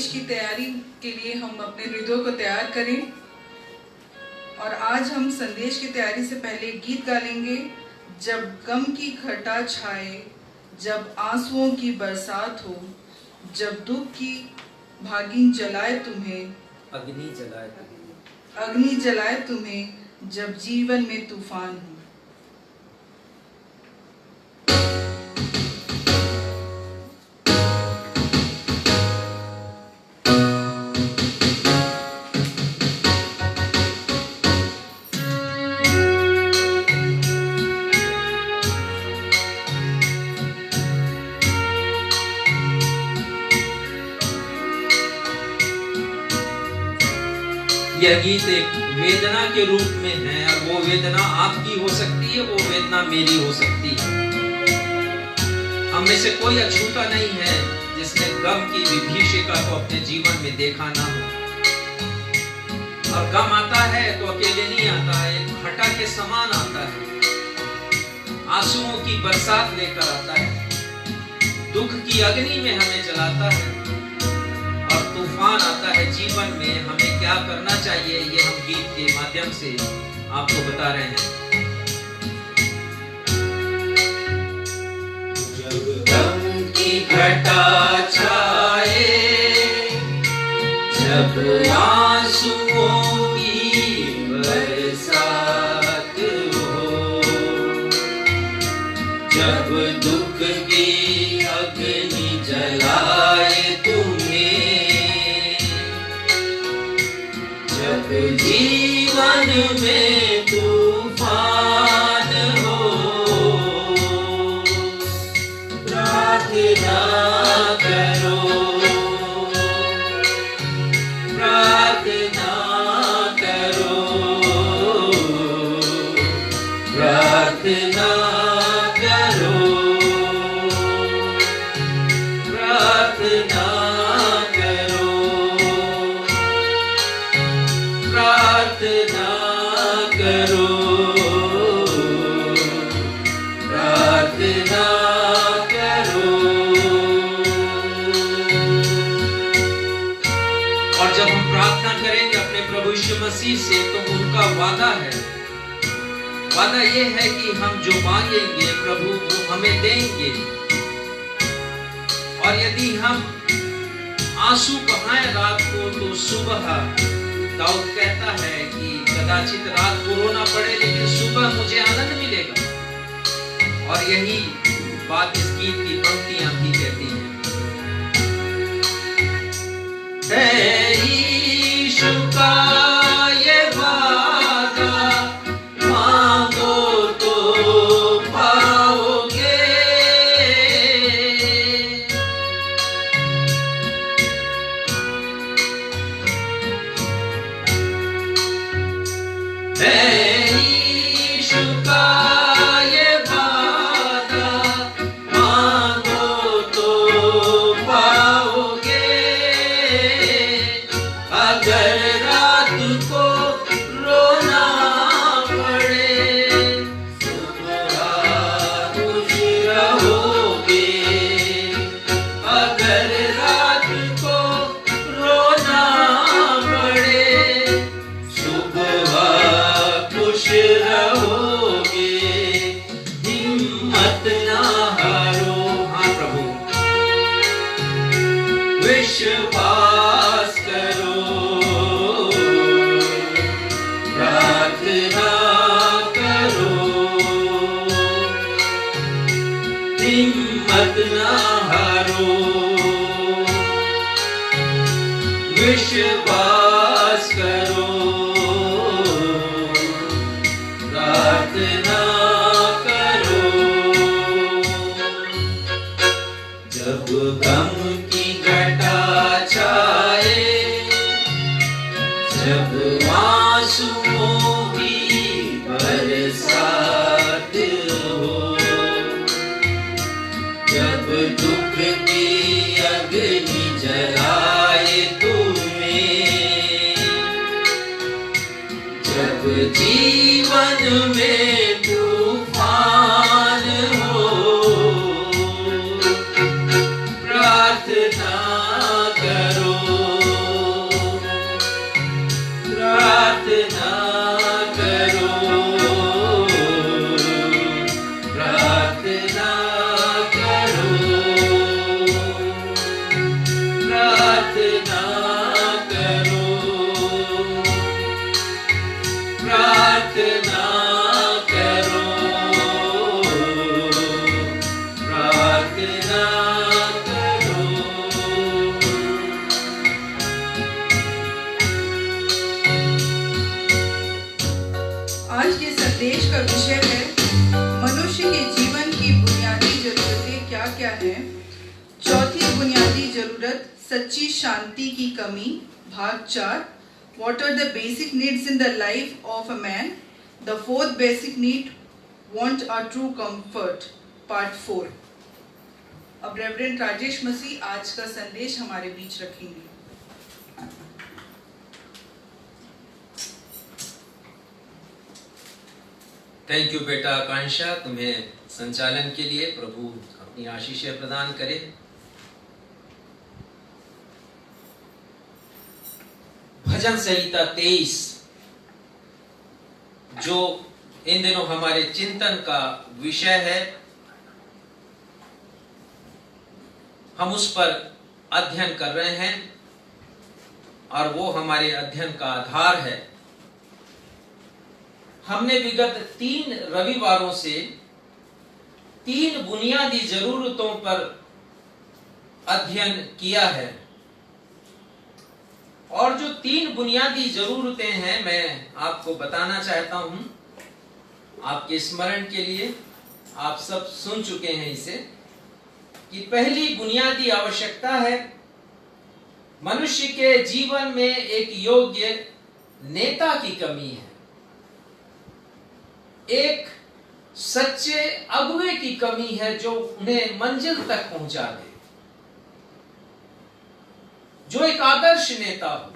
की तैयारी के लिए हम अपने हृदयों को तैयार करें। और आज हम संदेश की तैयारी से पहले गीत गा लेंगे। जब गम की घटा छाए, जब आंसुओं की बरसात हो, जब दुख की भागिन जलाए तुम्हें, अग्नि जलाए तुम्हें, जब जीवन में तूफान हो। यह गीत एक वेदना के रूप में है, और वो वेदना आपकी हो सकती है, वो वेदना मेरी हो सकती है। हम में से कोई अछूता नहीं है जिसने गम की विभीषिका को अपने जीवन में देखा ना हो। और गम आता है तो अकेले नहीं आता है, एक घटा के समान आता है, आंसुओं की बरसात लेकर आता है, दुख की अग्नि में हमें जलाता है, और तूफान आता है जीवन में। हमें क्या करना चाहिए ये हम गीत के माध्यम से आपको बता रहे हैं। जब गम की घटा छाए, जब आंसुओं की बरसात हो, जब दुख की अग्नि जलाए तुम्हें, जब जीवन में तूफान हो, प्रार्थना करो, प्रार्थना करो, प्रार्थना करो, प्रार्थना करो, प्रार्थना करो, प्रार्थना करो। और जब हम प्रार्थना करेंगे अपने प्रभु यीशु मसीह से, तो उनका वादा है, वादा ये है कि हम जो मांगेंगे प्रभु वो हमें देंगे। और यदि हम आंसू बहाएं रात को, तो सुबह दाऊद कहता है कि कदाचित रात को रोना पड़े, लेकिन सुबह मुझे आनंद मिलेगा। और यही बात इस गीत की पंक्तियां भी कहती हैं। विश्वास करो, प्रार्थना करो, हिम्मत ना हारो, विश्वास करो, प्रार्थना करो। जब गम की घटा छाए, जब आंसुओं की बरसात हो, जब दुख की अग्नि जलाए तुम्हें, जब जीवन में तूफान हो, प्रार्थना करो, प्रार्थना करो, प्रार्थना करो, प्रार्थना करो, प्रार्थना करो, प्रार्थना करो। आज के संदेश का विषय है मनुष्य के जीवन की बुनियादी जरूरतें क्या क्या हैं। चौथी बुनियादी जरूरत सच्ची शांति की कमी, भाग 4। What are the basic needs in the life of a man? The fourth basic need, want a true comfort, part 4। अब रेवरेंड राजेश मसीह आज का संदेश हमारे बीच रखेंगे। थैंक यू बेटा आकांक्षा, तुम्हें संचालन के लिए प्रभु अपनी आशीषें प्रदान करे। भजन संहिता 23 जो इन दिनों हमारे चिंतन का विषय है, हम उस पर अध्ययन कर रहे हैं और वो हमारे अध्ययन का आधार है। हमने विगत 3 रविवारों से 3 बुनियादी जरूरतों पर अध्ययन किया है और जो 3 बुनियादी जरूरतें हैं मैं आपको बताना चाहता हूं, आपके स्मरण के लिए। आप सब सुन चुके हैं इसे, कि पहली बुनियादी आवश्यकता है मनुष्य के जीवन में एक योग्य नेता की कमी है, एक सच्चे अगुवे की कमी है जो उन्हें मंजिल तक पहुंचा दे, जो एक आदर्श नेता हो,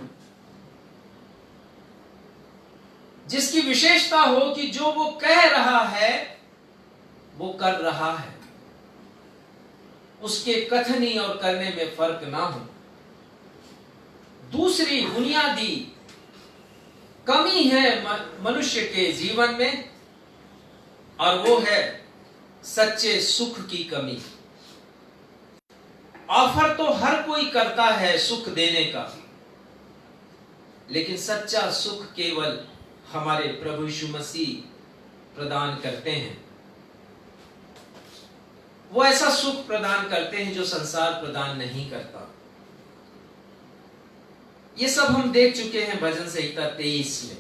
जिसकी विशेषता हो कि जो वो कह रहा है वो कर रहा है, उसके कथनी और करने में फर्क ना हो। दूसरी बुनियादी कमी है मनुष्य के जीवन में और वो है सच्चे सुख की कमी। ऑफर तो हर कोई करता है सुख देने का, लेकिन सच्चा सुख केवल हमारे प्रभु यीशु मसीह प्रदान करते हैं। वो ऐसा सुख प्रदान करते हैं जो संसार प्रदान नहीं करता। ये सब हम देख चुके हैं भजन संहिता 23 में।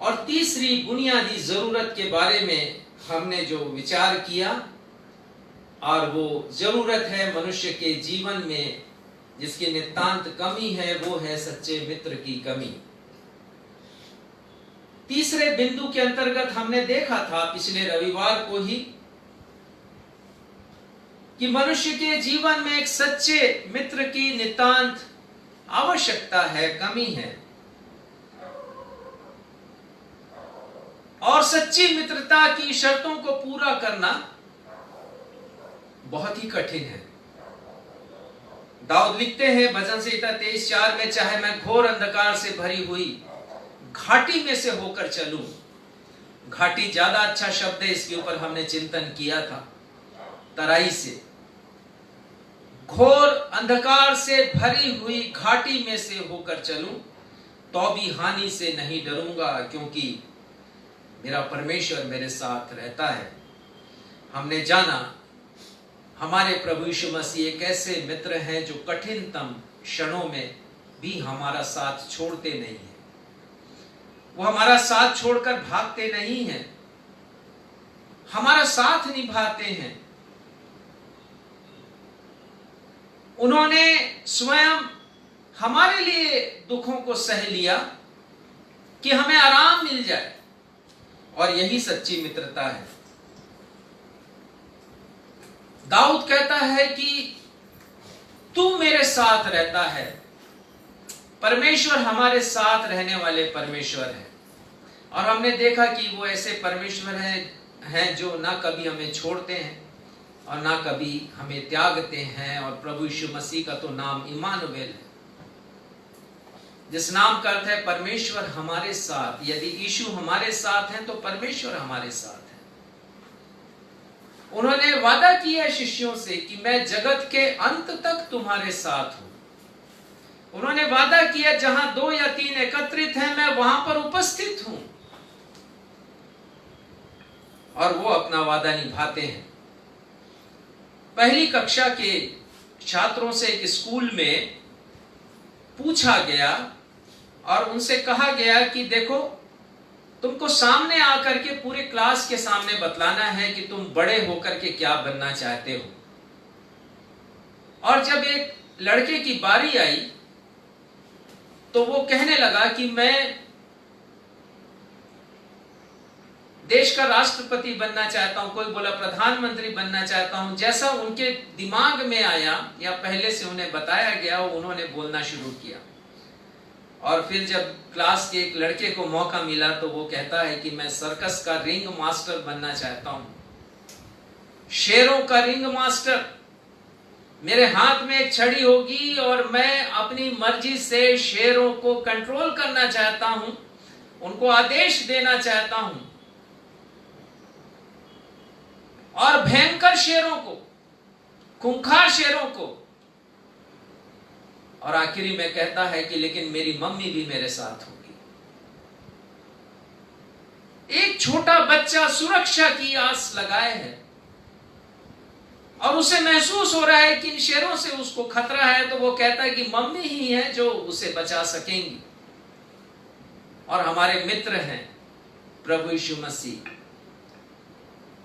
और तीसरी बुनियादी जरूरत के बारे में हमने जो विचार किया, और वो जरूरत है मनुष्य के जीवन में जिसकी नितांत कमी है, वो है सच्चे मित्र की कमी। तीसरे बिंदु के अंतर्गत हमने देखा था पिछले रविवार को ही कि मनुष्य के जीवन में एक सच्चे मित्र की नितांत आवश्यकता है, कमी है। और सच्ची मित्रता की शर्तों को पूरा करना बहुत ही कठिन है। दाऊद लिखते हैं भजन संहिता 23:4 में, चाहे मैं घोर अंधकार से भरी हुई घाटी में से होकर चलूं। घाटी ज्यादा अच्छा शब्द है, इसके ऊपर हमने चिंतन किया था। तराई से घोर अंधकार से भरी हुई घाटी में से होकर चलूं तो भी हानि से नहीं डरूंगा, क्योंकि मेरा परमेश्वर मेरे साथ रहता है। हमने जाना हमारे प्रभु यीशु मसीह एक ऐसे मित्र हैं जो कठिनतम क्षणों में भी हमारा साथ छोड़ते नहीं हैं। वो हमारा साथ छोड़कर भागते नहीं हैं, हमारा साथ निभाते हैं। उन्होंने स्वयं हमारे लिए दुखों को सह लिया कि हमें आराम मिल जाए, और यही सच्ची मित्रता है। दाऊद कहता है कि तू मेरे साथ रहता है। परमेश्वर हमारे साथ रहने वाले परमेश्वर है, और हमने देखा कि वो ऐसे परमेश्वर हैं जो ना कभी हमें छोड़ते हैं और ना कभी हमें त्यागते हैं। और प्रभु यीशु मसीह का तो नाम इमानुएल है, जिस नाम का अर्थ है परमेश्वर हमारे साथ। यदि यीशु हमारे साथ हैं तो परमेश्वर हमारे साथ है। उन्होंने वादा किया शिष्यों से कि मैं जगत के अंत तक तुम्हारे साथ हूं। उन्होंने वादा किया जहां 2 या 3 एकत्रित हैं मैं वहां पर उपस्थित हूं, और वो अपना वादा निभाते हैं। पहली कक्षा के छात्रों से एक स्कूल में पूछा गया और उनसे कहा गया कि देखो, तुमको सामने आकर के पूरे क्लास के सामने बतलाना है कि तुम बड़े होकर के क्या बनना चाहते हो। और जब एक लड़के की बारी आई तो वो कहने लगा कि मैं देश का राष्ट्रपति बनना चाहता हूं, कोई बोला प्रधानमंत्री बनना चाहता हूं। जैसा उनके दिमाग में आया या पहले से उन्हें बताया गया, उन्होंने बोलना शुरू किया। और फिर जब क्लास के एक लड़के को मौका मिला तो वो कहता है कि मैं सर्कस का रिंग मास्टर बनना चाहता हूं, शेरों का रिंग मास्टर। मेरे हाथ में एक छड़ी होगी और मैं अपनी मर्जी से शेरों को कंट्रोल करना चाहता हूं, उनको आदेश देना चाहता हूं, और भयंकर शेरों को, खूंखार शेरों को। और आखिरी में कहता है कि लेकिन मेरी मम्मी भी मेरे साथ होगी। एक छोटा बच्चा सुरक्षा की आस लगाए है और उसे महसूस हो रहा है कि इन शेरों से उसको खतरा है, तो वो कहता है कि मम्मी ही है जो उसे बचा सकेंगी। और हमारे मित्र हैं प्रभु यीशु मसीह,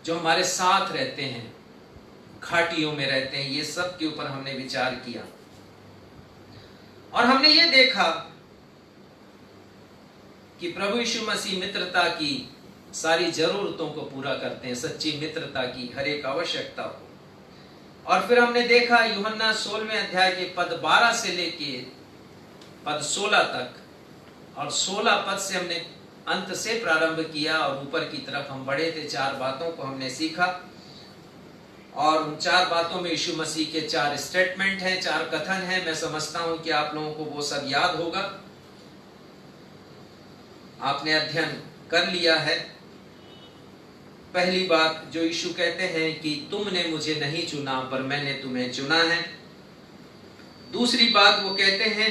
जो हमारे साथ रहते हैं, घाटियों में रहते हैं। ये सब के ऊपर हमने विचार किया और हमने ये देखा कि प्रभु यीशु मसीह मित्रता की सारी जरूरतों को पूरा करते हैं, सच्ची मित्रता की हर एक आवश्यकता को। और फिर हमने देखा यूहन्ना 16वें अध्याय के पद 12 से लेके पद 16 तक, और 16 पद से हमने अंत से प्रारंभ किया और ऊपर की तरफ हम बढ़े थे। 4 बातों को हमने सीखा, और उन 4 बातों में यीशु मसीह के 4 स्टेटमेंट हैं, 4 कथन हैं। मैं समझता हूं कि आप लोगों को वो सब याद होगा, आपने अध्ययन कर लिया है। पहली बात जो यीशु कहते हैं कि तुमने मुझे नहीं चुना पर मैंने तुम्हें चुना है। दूसरी बात वो कहते हैं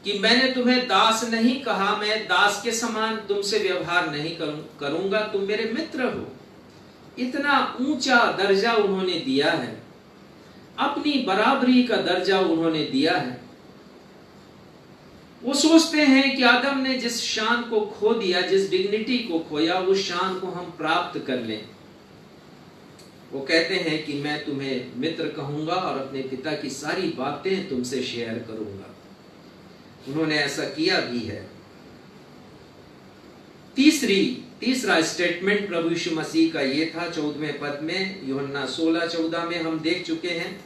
कि मैंने तुम्हें दास नहीं कहा, मैं दास के समान तुमसे व्यवहार नहीं करूंगा, तुम मेरे मित्र हो। इतना ऊंचा दर्जा उन्होंने दिया है, अपनी बराबरी का दर्जा उन्होंने दिया है। वो सोचते हैं कि आदम ने जिस शान को खो दिया, जिस डिग्निटी को खोया, उस शान को हम प्राप्त कर लें। वो कहते हैं कि मैं तुम्हें मित्र कहूंगा और अपने पिता की सारी बातें तुमसे शेयर करूंगा। उन्होंने ऐसा किया भी है। तीसरा स्टेटमेंट प्रभु यीशु मसीह का ये था 14वें पद में, यूहन्ना 16:14 में हम देख चुके हैं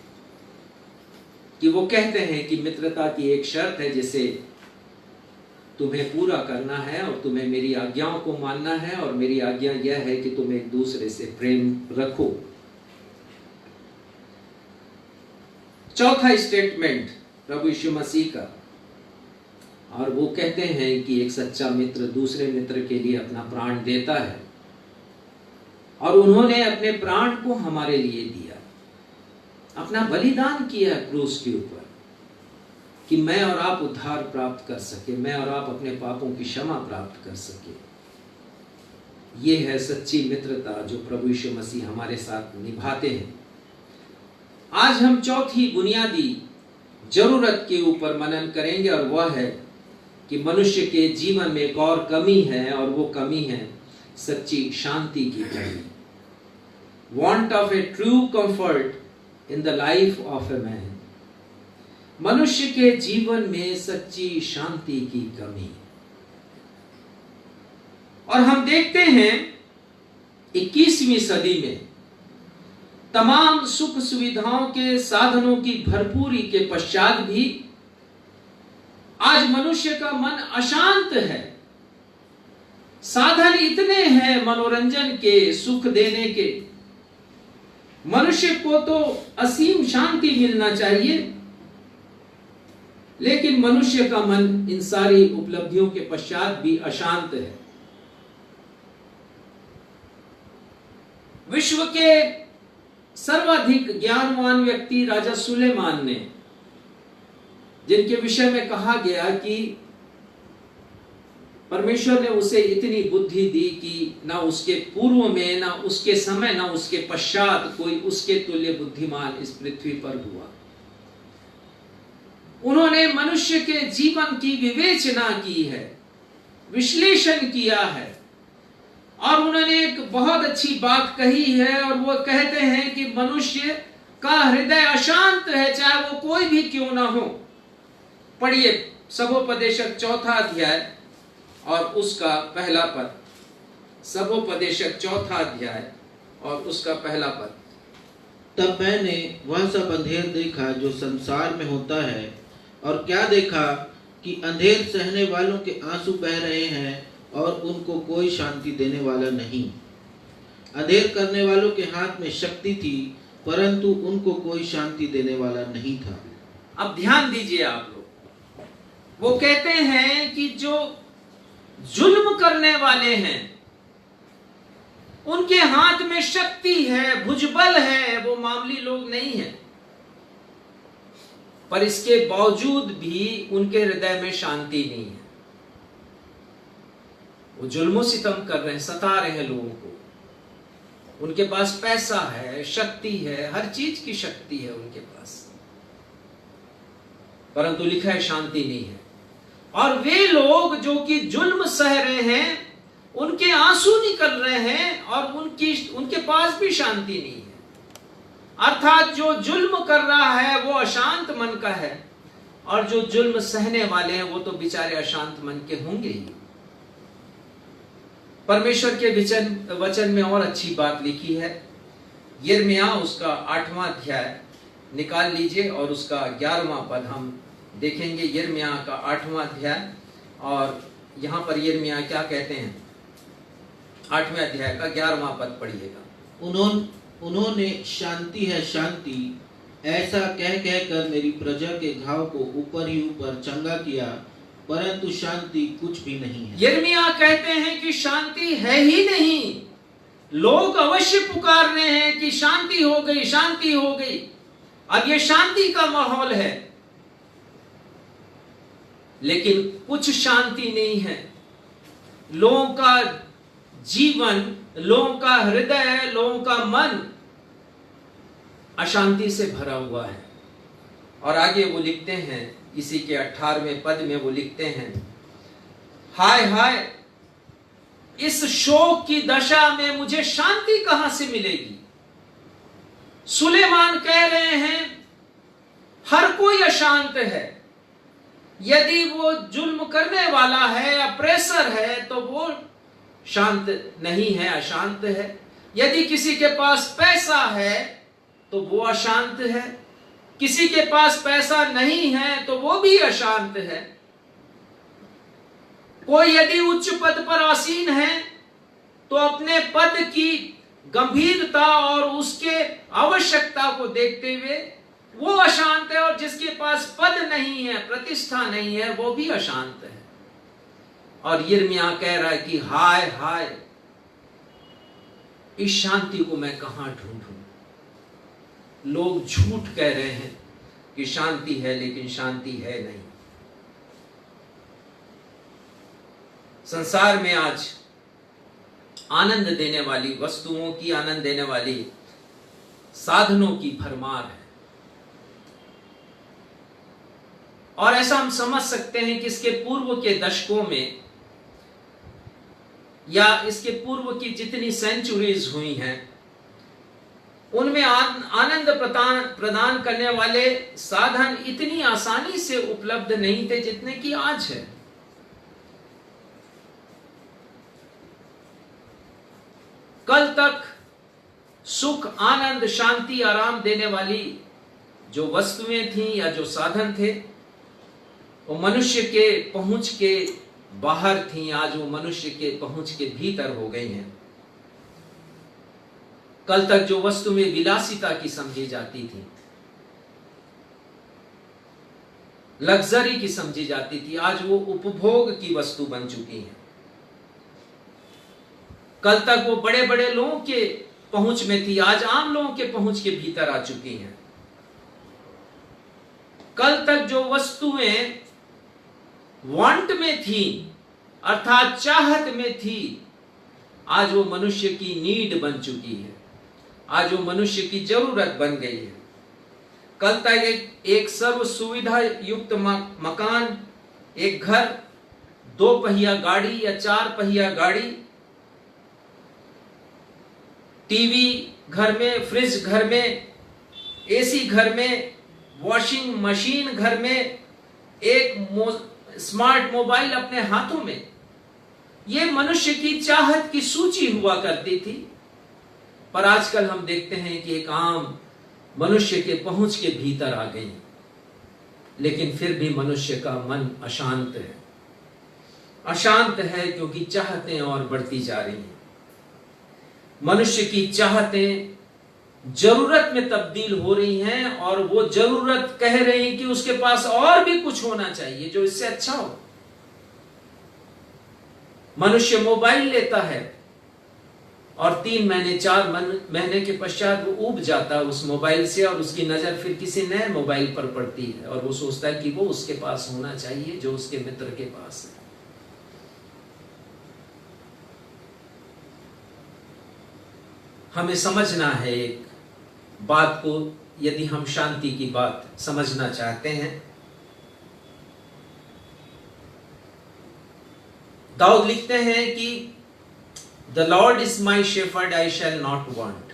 कि वो कहते हैं कि मित्रता की एक शर्त है जिसे तुम्हें पूरा करना है और तुम्हें मेरी आज्ञाओं को मानना है, और मेरी आज्ञा यह है कि तुम एक दूसरे से प्रेम रखो। चौथा स्टेटमेंट प्रभु यीशु मसीह का, और वो कहते हैं कि एक सच्चा मित्र दूसरे मित्र के लिए अपना प्राण देता है, और उन्होंने अपने प्राण को हमारे लिए दिया। अपना बलिदान किया क्रूस के ऊपर कि मैं और आप उद्धार प्राप्त कर सके, मैं और आप अपने पापों की क्षमा प्राप्त कर सके। ये है सच्ची मित्रता जो प्रभु यीशु मसीह हमारे साथ निभाते हैं। आज हम चौथी बुनियादी जरूरत के ऊपर मनन करेंगे और वह है कि मनुष्य के जीवन में एक और कमी है और वो कमी है सच्ची शांति की कमी। Want of a true comfort in the life of a man। मनुष्य के जीवन में सच्ची शांति की कमी। और हम देखते हैं 21वीं सदी में तमाम सुख सुविधाओं के साधनों की भरपूरी के पश्चात भी आज मनुष्य का मन अशांत है। साधन इतने हैं मनोरंजन के, सुख देने के, मनुष्य को तो असीम शांति मिलना चाहिए, लेकिन मनुष्य का मन इन सारी उपलब्धियों के पश्चात भी अशांत है। विश्व के सर्वाधिक ज्ञानवान व्यक्ति राजा सुलेमान ने, जिनके विषय में कहा गया कि परमेश्वर ने उसे इतनी बुद्धि दी कि ना उसके पूर्व में, ना उसके समय, ना उसके पश्चात कोई उसके तुल्य बुद्धिमान इस पृथ्वी पर हुआ। उन्होंने मनुष्य के जीवन की विवेचना की है, विश्लेषण किया है, और उन्होंने एक बहुत अच्छी बात कही है। और वो कहते हैं कि मनुष्य का हृदय अशांत है, चाहे वो कोई भी क्यों ना हो। पढ़िए सबोपदेशक 4 अध्याय और उसका पहला पद। सबोपदेशक 4 अध्याय और उसका पहला पद। तब मैंने वह सब अंधेर देखा जो संसार में होता है, और क्या देखा कि अंधेर सहने वालों के आंसू बह रहे हैं और उनको कोई शांति देने वाला नहीं। अंधेर करने वालों के हाथ में शक्ति थी, परंतु उनको कोई शांति देने वाला नहीं था। अब ध्यान दीजिए आप लोग, वो कहते हैं कि जो जुल्म करने वाले हैं उनके हाथ में शक्ति है, भुजबल है, वो मामूली लोग नहीं है, पर इसके बावजूद भी उनके हृदय में शांति नहीं है। वो जुल्म सितम कर रहे हैं, सता रहे हैं लोगों को। उनके पास पैसा है, शक्ति है, हर चीज की शक्ति है उनके पास, परंतु लिखा है शांति नहीं है। और वे लोग जो कि जुल्म सह रहे हैं, उनके आंसू निकल रहे हैं और उनके पास भी शांति नहीं है। अर्थात जो जुल्म कर रहा है वो अशांत मन का है, और जो जुल्म सहने वाले हैं वो तो बेचारे अशांत मन के होंगे ही। परमेश्वर के वचन में और अच्छी बात लिखी है। यिर्मयाह उसका 8वां अध्याय निकाल लीजिए और उसका 11वां पद हम देखेंगे। यिर्मयाह का 8वां अध्याय, और यहां पर यिर्मयाह क्या कहते हैं, 8वें अध्याय का 11वां पद पढ़िएगा। उन्होंने शांति है शांति ऐसा कह कहकर मेरी प्रजा के घाव को ऊपर ही ऊपर चंगा किया, परंतु शांति कुछ भी नहीं है। यिर्मयाह कहते हैं कि शांति है ही नहीं। लोग अवश्य पुकार रहे हैं कि शांति हो गई, शांति हो गई। अब ये शांति का माहौल है, लेकिन कुछ शांति नहीं है। लोगों का जीवन, लोगों का हृदय, लोगों का मन अशांति से भरा हुआ है। और आगे वो लिखते हैं, इसी के 18वें पद में वो लिखते हैं, हाय हाय, इस शोक की दशा में मुझे शांति कहां से मिलेगी। सुलेमान कह रहे हैं हर कोई अशांत है। यदि वो जुल्म करने वाला है, अप्रेसर है, तो वो शांत नहीं है, अशांत है। यदि किसी के पास पैसा है तो वो अशांत है, किसी के पास पैसा नहीं है तो वो भी अशांत है। कोई यदि उच्च पद पर आसीन है तो अपने पद की गंभीरता और उसके आवश्यकता को देखते हुए वो अशांत है, और जिसके पास पद नहीं है, प्रतिष्ठा नहीं है, वो भी अशांत है। और यिर्मयाह कह रहा है कि हाय हाय, इस शांति को मैं कहां ढूंढूं। लोग झूठ कह रहे हैं कि शांति है, लेकिन शांति है नहीं। संसार में आज आनंद देने वाली वस्तुओं की, आनंद देने वाली साधनों की भरमार है। और ऐसा हम समझ सकते हैं कि इसके पूर्व के दशकों में या इसके पूर्व की जितनी सेंचुरीज हुई हैं, उनमें आनंद प्रदान करने वाले साधन इतनी आसानी से उपलब्ध नहीं थे जितने कि आज है। कल तक सुख, आनंद, शांति, आराम देने वाली जो वस्तुएं थीं या जो साधन थे, वो मनुष्य के पहुंच के बाहर थीं। आज वो मनुष्य के पहुंच के भीतर हो गई हैं। कल तक जो वस्तुएं विलासिता की समझी जाती थी, लग्जरी की समझी जाती थी, आज वो उपभोग की वस्तु बन चुकी हैं। कल तक वो बड़े बड़े लोगों के पहुंच में थी, आज आम लोगों के पहुंच के भीतर आ चुकी हैं। कल तक जो वस्तुएं वांट में थी, अर्थात चाहत में थी, आज वो मनुष्य की नीड बन चुकी है। आज वो मनुष्य की जरूरत बन गई है। कल तक एक सर्व सुविधा युक्त मकान, एक घर, 2 पहिया गाड़ी या 4 पहिया गाड़ी, टीवी घर में, फ्रिज घर में, एसी घर में, वॉशिंग मशीन घर में, एक स्मार्ट मोबाइल अपने हाथों में, ये मनुष्य की चाहत की सूची हुआ करती थी। पर आजकल हम देखते हैं कि एक आम मनुष्य के पहुंच के भीतर आ गई, लेकिन फिर भी मनुष्य का मन अशांत है। अशांत है क्योंकि चाहतें और बढ़ती जा रही हैं। मनुष्य की चाहतें जरूरत में तब्दील हो रही हैं और वो जरूरत कह रही है कि उसके पास और भी कुछ होना चाहिए जो इससे अच्छा हो। मनुष्य मोबाइल लेता है और 3 महीने 4 महीने के पश्चात वो ऊब जाता है उस मोबाइल से, और उसकी नजर फिर किसी नए मोबाइल पर पड़ती है और वो सोचता है कि वो उसके पास होना चाहिए जो उसके मित्र के पास है। हमें समझना है एक बात को, यदि हम शांति की बात समझना चाहते हैं। दाऊद लिखते हैं कि the Lord is my shepherd I shall not want.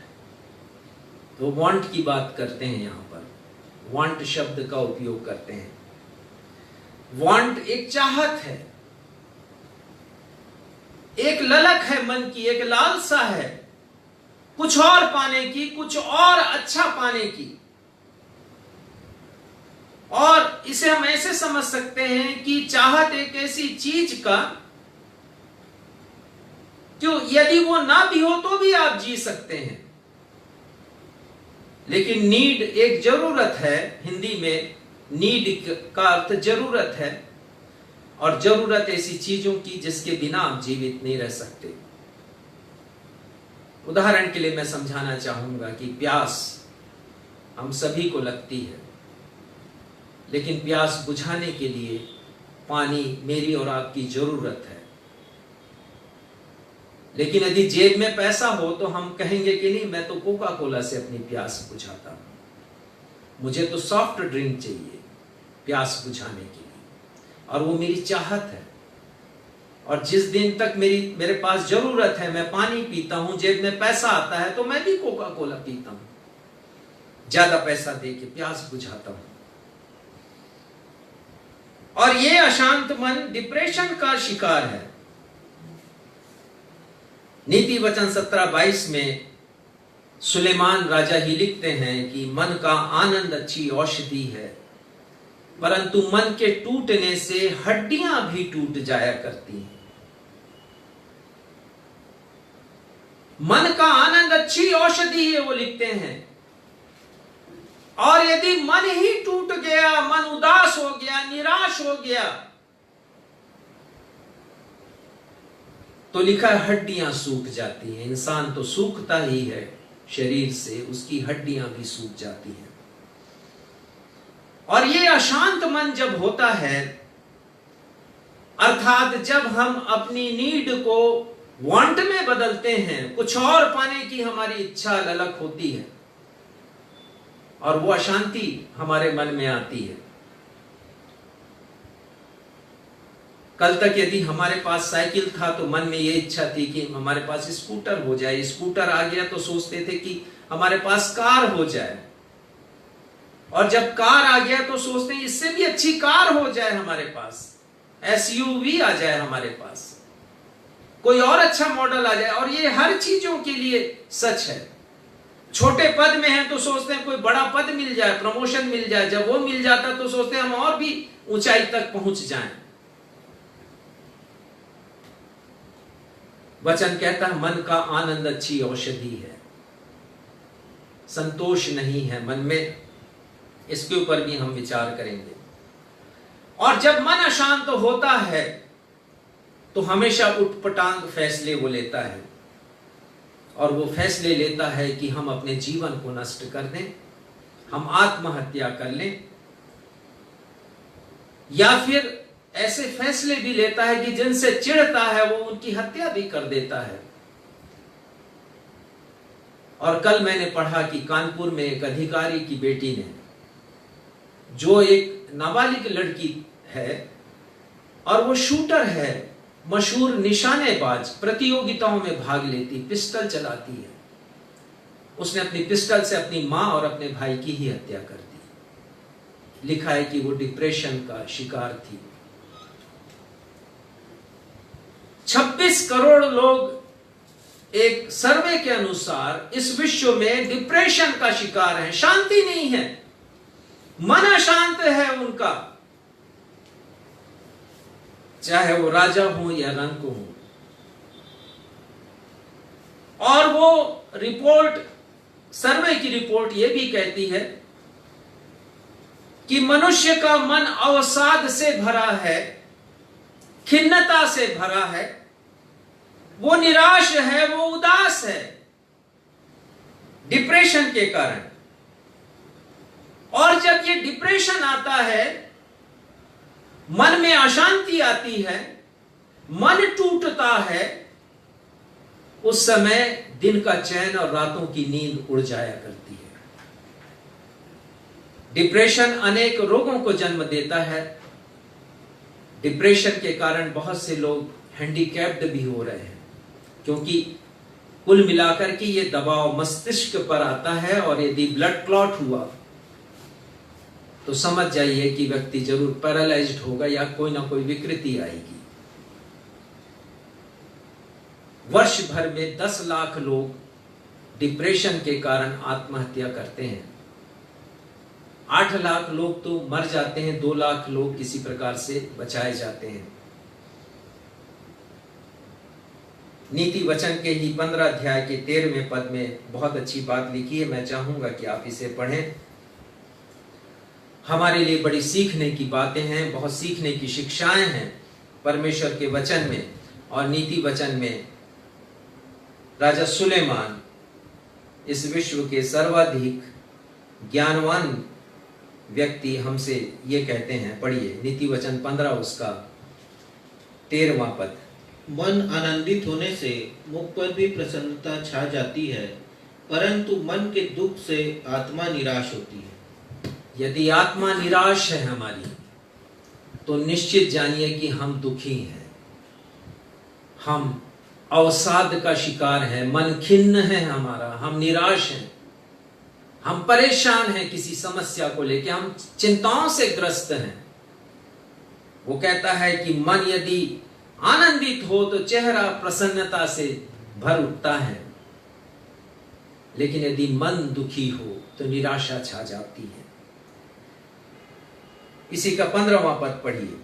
तो वांट की बात करते हैं, यहां पर वांट शब्द का उपयोग करते हैं। वांट एक चाहत है, एक ललक है मन की, एक लालसा है कुछ और पाने की, कुछ और अच्छा पाने की। और इसे हम ऐसे समझ सकते हैं कि चाहत एक ऐसी चीज का जो यदि वो ना भी हो तो भी आप जी सकते हैं, लेकिन नीड एक जरूरत है। हिंदी में नीड का अर्थ जरूरत है, और जरूरत ऐसी चीजों की जिसके बिना आप जीवित नहीं रह सकते। उदाहरण के लिए मैं समझाना चाहूंगा कि प्यास हम सभी को लगती है, लेकिन प्यास बुझाने के लिए पानी मेरी और आपकी जरूरत है। लेकिन यदि जेब में पैसा हो तो हम कहेंगे कि नहीं, मैं तो कोका कोला से अपनी प्यास बुझाता हूं, मुझे तो सॉफ्ट ड्रिंक चाहिए प्यास बुझाने के लिए, और वो मेरी चाहत है। और जिस दिन तक मेरे पास जरूरत है, मैं पानी पीता हूं, जेब में पैसा आता है तो मैं भी कोका कोला पीता हूं, ज्यादा पैसा दे के प्यास बुझाता हूं। और ये अशांत मन डिप्रेशन का शिकार है। नीति वचन 17:22 में सुलेमान राजा ही लिखते हैं कि मन का आनंद अच्छी औषधि है, परंतु मन के टूटने से हड्डियां भी टूट जाया करती हैं। मन का आनंद अच्छी औषधि है, वो लिखते हैं। और यदि मन ही टूट गया, मन उदास हो गया, निराश हो गया, तो लिखा है हड्डियां सूख जाती हैं। इंसान तो सूखता ही है, शरीर से उसकी हड्डियां भी सूख जाती हैं। और ये अशांत मन जब होता है, अर्थात जब हम अपनी नीड को वांट में बदलते हैं, कुछ और पाने की हमारी इच्छा ललक होती है और वो अशांति हमारे मन में आती है। कल तक यदि हमारे पास साइकिल था तो मन में ये इच्छा थी कि हमारे पास स्कूटर हो जाए, स्कूटर आ गया तो सोचते थे कि हमारे पास कार हो जाए, और जब कार आ गया तो सोचते हैं इससे भी अच्छी कार हो जाए हमारे पास, एसयूवी आ जाए हमारे पास, कोई और अच्छा मॉडल आ जाए। और ये हर चीजों के लिए सच है। छोटे पद में हैं तो सोचते हैं कोई बड़ा पद मिल जाए, प्रमोशन मिल जाए, जब वो मिल जाता तो सोचते हैं हम और भी ऊंचाई तक पहुंच जाएं। वचन कहता है मन का आनंद अच्छी औषधि है, संतोष नहीं है मन में, इसके ऊपर भी हम विचार करेंगे। और जब मन अशांत होता है तो हमेशा उटपटांग फैसले वो लेता है, और वो फैसले लेता है कि हम अपने जीवन को नष्ट कर दें, हम आत्महत्या कर लें, या फिर ऐसे फैसले भी लेता है कि जिनसे चिढ़ता है वो उनकी हत्या भी कर देता है। और कल मैंने पढ़ा कि कानपुर में एक अधिकारी की बेटी ने, जो एक नाबालिग लड़की है और वो शूटर है, मशहूर निशानेबाज, प्रतियोगिताओं में भाग लेती, पिस्टल चलाती है, उसने अपनी पिस्टल से अपनी मां और अपने भाई की ही हत्या कर दी। लिखा है कि वो डिप्रेशन का शिकार थी। 26 करोड़ लोग एक सर्वे के अनुसार इस विश्व में डिप्रेशन का शिकार हैं, शांति नहीं है, मन अशांत है उनका, चाहे वो राजा हो या रंक हो। और वो रिपोर्ट, सर्वे की रिपोर्ट ये भी कहती है कि मनुष्य का मन अवसाद से भरा है, खिन्नता से भरा है, वो निराश है, वो उदास है डिप्रेशन के कारण। और जब ये डिप्रेशन आता है, मन में अशांति आती है, मन टूटता है, उस समय दिन का चैन और रातों की नींद उड़ जाया करती है। डिप्रेशन अनेक रोगों को जन्म देता है। डिप्रेशन के कारण बहुत से लोग हैंडीकैप्ड भी हो रहे हैं, क्योंकि कुल मिलाकर के ये दबाव मस्तिष्क पर आता है, और यदि ब्लड क्लॉट हुआ तो समझ जाइए कि व्यक्ति जरूर पैरालाइज्ड होगा या कोई ना कोई विकृति आएगी। वर्ष भर में 10 लाख लोग डिप्रेशन के कारण आत्महत्या करते हैं। 8 लाख लोग तो मर जाते हैं, 2 लाख लोग किसी प्रकार से बचाए जाते हैं। नीति वचन के ही 15 अध्याय के 13वें पद में बहुत अच्छी बात लिखी है, मैं चाहूंगा कि आप इसे पढ़ें। हमारे लिए बड़ी सीखने की बातें हैं, बहुत सीखने की शिक्षाएं हैं परमेश्वर के वचन में। और नीति वचन में राजा सुलेमान, इस विश्व के सर्वाधिक ज्ञानवान व्यक्ति, हमसे ये कहते हैं, पढ़िए नीति वचन 15 उसका 13वां पद। मन आनंदित होने से मुख पर भी प्रसन्नता छा जाती है, परंतु मन के दुख से आत्मा निराश होती है। यदि आत्मा निराश है हमारी, तो निश्चित जानिए कि हम दुखी हैं, हम अवसाद का शिकार हैं, मन खिन्न है हमारा, हम निराश हैं, हम परेशान हैं किसी समस्या को लेकर, हम चिंताओं से ग्रस्त हैं। वो कहता है कि मन यदि आनंदित हो तो चेहरा प्रसन्नता से भर उठता है, लेकिन यदि मन दुखी हो तो निराशा छा जाती है। इसी का 15वां पद पढ़िए।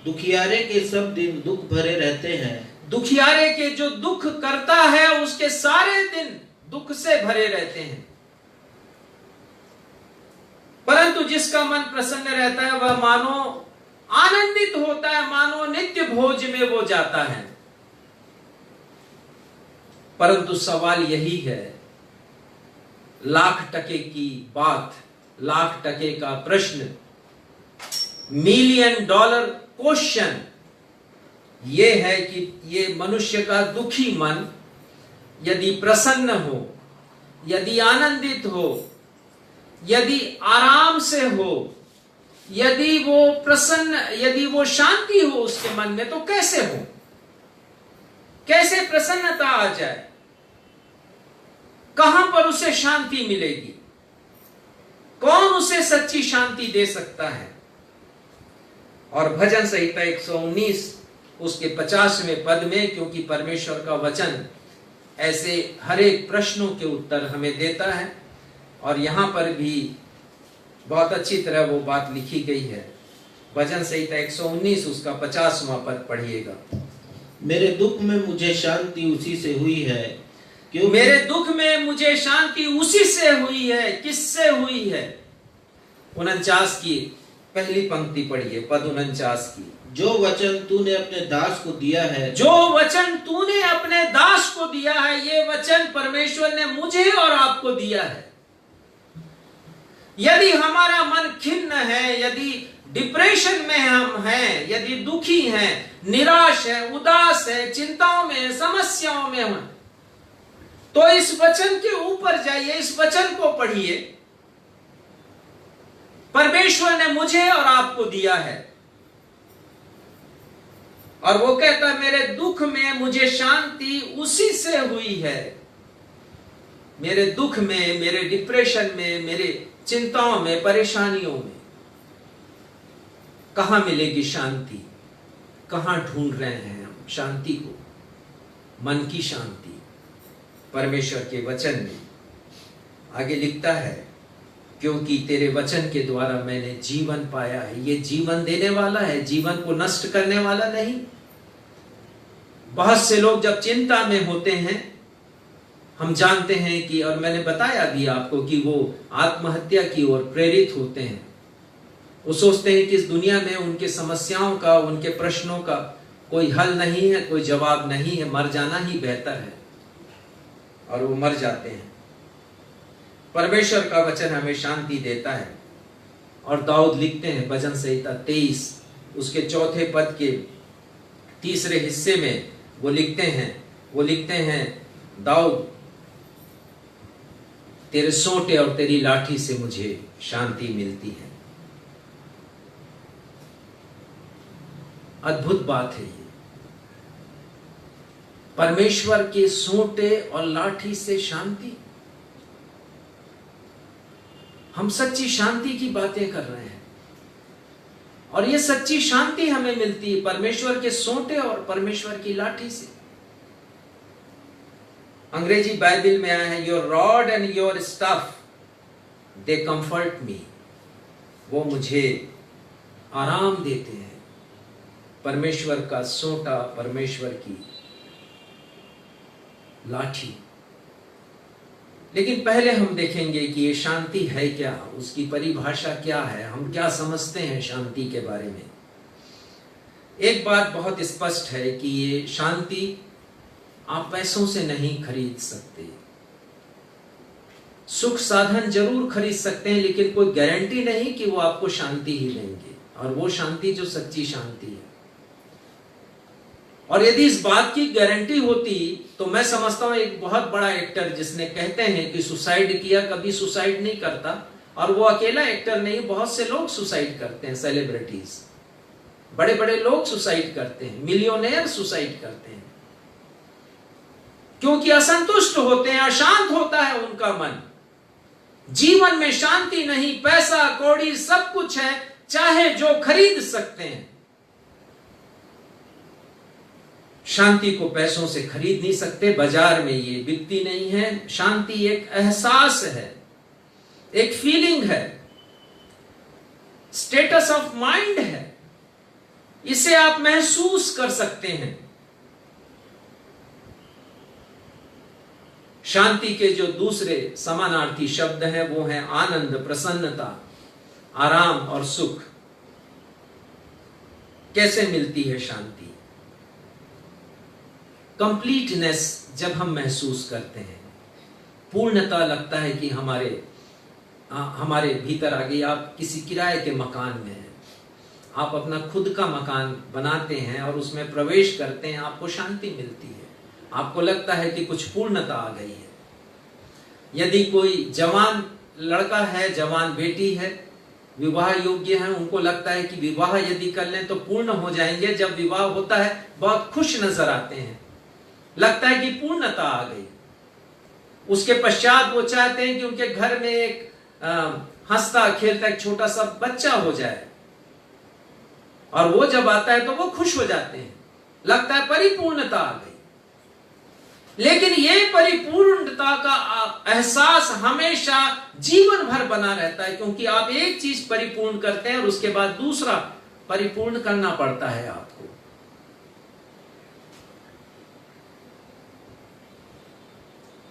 दुखियारे के सब दिन दुख भरे रहते हैं। दुखियारे के जो दुख करता है उसके सारे दिन दुख से भरे रहते हैं, परंतु जिसका मन प्रसन्न रहता है वह मानो आनंदित होता है, मानो नित्य भोज में वो जाता है। परंतु सवाल यही है, लाख टके की बात, लाख टके का प्रश्न, $1,000,000 क्वेश्चन ये है कि ये मनुष्य का दुखी मन यदि प्रसन्न हो, यदि आनंदित हो, यदि आराम से हो, यदि वो प्रसन्न, यदि वो शांति हो उसके मन में, तो कैसे हो, कैसे प्रसन्नता आ जाए, कहां पर उसे शांति मिलेगी, कौन उसे सच्ची शांति दे सकता है। और भजन संहिता 119 उसके 50वें पद में, क्योंकि परमेश्वर का वचन ऐसे हर एक प्रश्नों के उत्तर हमें देता है, और यहां पर भी बहुत अच्छी तरह वो बात लिखी गई है। भजन संहिता 119 उसका 50वां पद पढ़िएगा। मेरे दुख में मुझे शांति उसी से हुई है, क्योंकि मेरे दुख में मुझे शांति उसी से हुई है। किससे हुई है? 49 की पहली पंक्ति पढ़िए, पद 49 की। जो वचन तूने अपने दास को दिया है, जो वचन तूने अपने दास को दिया है, ये वचन परमेश्वर ने मुझे और आपको दिया है। यदि हमारा मन खिन्न है, यदि डिप्रेशन में हम हैं, यदि दुखी हैं, निराश है, उदास है, चिंताओं में, समस्याओं में हैं, तो इस वचन के ऊपर जाइए, इस वचन को पढ़िए। परमेश्वर ने मुझे और आपको दिया है, और वो कहता है मेरे दुख में मुझे शांति उसी से हुई है। मेरे दुख में, मेरे डिप्रेशन में, मेरे चिंताओं में, परेशानियों में कहां मिलेगी शांति? कहां ढूंढ रहे हैं हम शांति को, मन की शांति? परमेश्वर के वचन में आगे लिखता है, क्योंकि तेरे वचन के द्वारा मैंने जीवन पाया है। ये जीवन देने वाला है, जीवन को नष्ट करने वाला नहीं। बहुत से लोग जब चिंता में होते हैं, हम जानते हैं कि, और मैंने बताया भी आपको कि वो आत्महत्या की ओर प्रेरित होते हैं। वो सोचते हैं कि इस दुनिया में उनके समस्याओं का, उनके प्रश्नों का कोई हल नहीं है, कोई जवाब नहीं है, मर जाना ही बेहतर है, और वो मर जाते हैं। परमेश्वर का वचन हमें शांति देता है। और दाऊद लिखते हैं भजन संहिता 23 उसके 4 पद के 3 हिस्से में वो लिखते हैं दाऊद, तेरे सोंटे और तेरी लाठी से मुझे शांति मिलती है। अद्भुत बात है ये, परमेश्वर के सोंटे और लाठी से शांति। हम सच्ची शांति की बातें कर रहे हैं, और ये सच्ची शांति हमें मिलती है परमेश्वर के सोंटे और परमेश्वर की लाठी से। अंग्रेजी बाइबल में आया है, your rod and your staff they comfort me. वो मुझे आराम देते हैं। परमेश्वर का सोंटा, परमेश्वर की लाठी। लेकिन पहले हम देखेंगे कि ये शांति है क्या, उसकी परिभाषा क्या है, हम क्या समझते हैं शांति के बारे में। एक बात बहुत स्पष्ट है कि ये शांति आप पैसों से नहीं खरीद सकते। सुख साधन जरूर खरीद सकते हैं, लेकिन कोई गारंटी नहीं कि वो आपको शांति ही देंगे, और वो शांति जो सच्ची शांति है। और यदि इस बात की गारंटी होती तो मैं समझता हूं एक बहुत बड़ा एक्टर जिसने कहते हैं कि सुसाइड किया, कभी सुसाइड नहीं करता। और वो अकेला एक्टर नहीं, बहुत से लोग सुसाइड करते हैं। सेलिब्रिटीज, बड़े बड़े लोग सुसाइड करते हैं, मिलियनेयर सुसाइड करते हैं, क्योंकि असंतुष्ट होते हैं, अशांत होता है उनका मन। जीवन में शांति नहीं, पैसा कौड़ी सब कुछ है, चाहे जो खरीद सकते हैं। शांति को पैसों से खरीद नहीं सकते, बाजार में ये बिकती नहीं है। शांति एक एहसास है, एक फीलिंग है, स्टेटस ऑफ माइंड है। इसे आप महसूस कर सकते हैं। शांति के जो दूसरे समानार्थी शब्द हैं वो हैं आनंद, प्रसन्नता, आराम और सुख। कैसे मिलती है शांति? कंप्लीटनेस जब हम महसूस करते हैं, पूर्णता लगता है कि हमारे भीतर आ गई। आप किसी किराए के मकान में हैं, आप अपना खुद का मकान बनाते हैं और उसमें प्रवेश करते हैं, आपको शांति मिलती है, आपको लगता है कि कुछ पूर्णता आ गई है। यदि कोई जवान लड़का है, जवान बेटी है, विवाह योग्य है, उनको लगता है कि विवाह यदि कर लें तो पूर्ण हो जाएंगे। जब विवाह होता है बहुत खुश नजर आते हैं, लगता है कि पूर्णता आ गई। उसके पश्चात वो चाहते हैं कि उनके घर में एक हंसता खेलता एक छोटा सा बच्चा हो जाए, और वो जब आता है तो वो खुश हो जाते हैं, लगता है परिपूर्णता आ गई। लेकिन ये परिपूर्णता का एहसास हमेशा जीवन भर बना रहता है, क्योंकि आप एक चीज परिपूर्ण करते हैं और उसके बाद दूसरा परिपूर्ण करना पड़ता है आपको।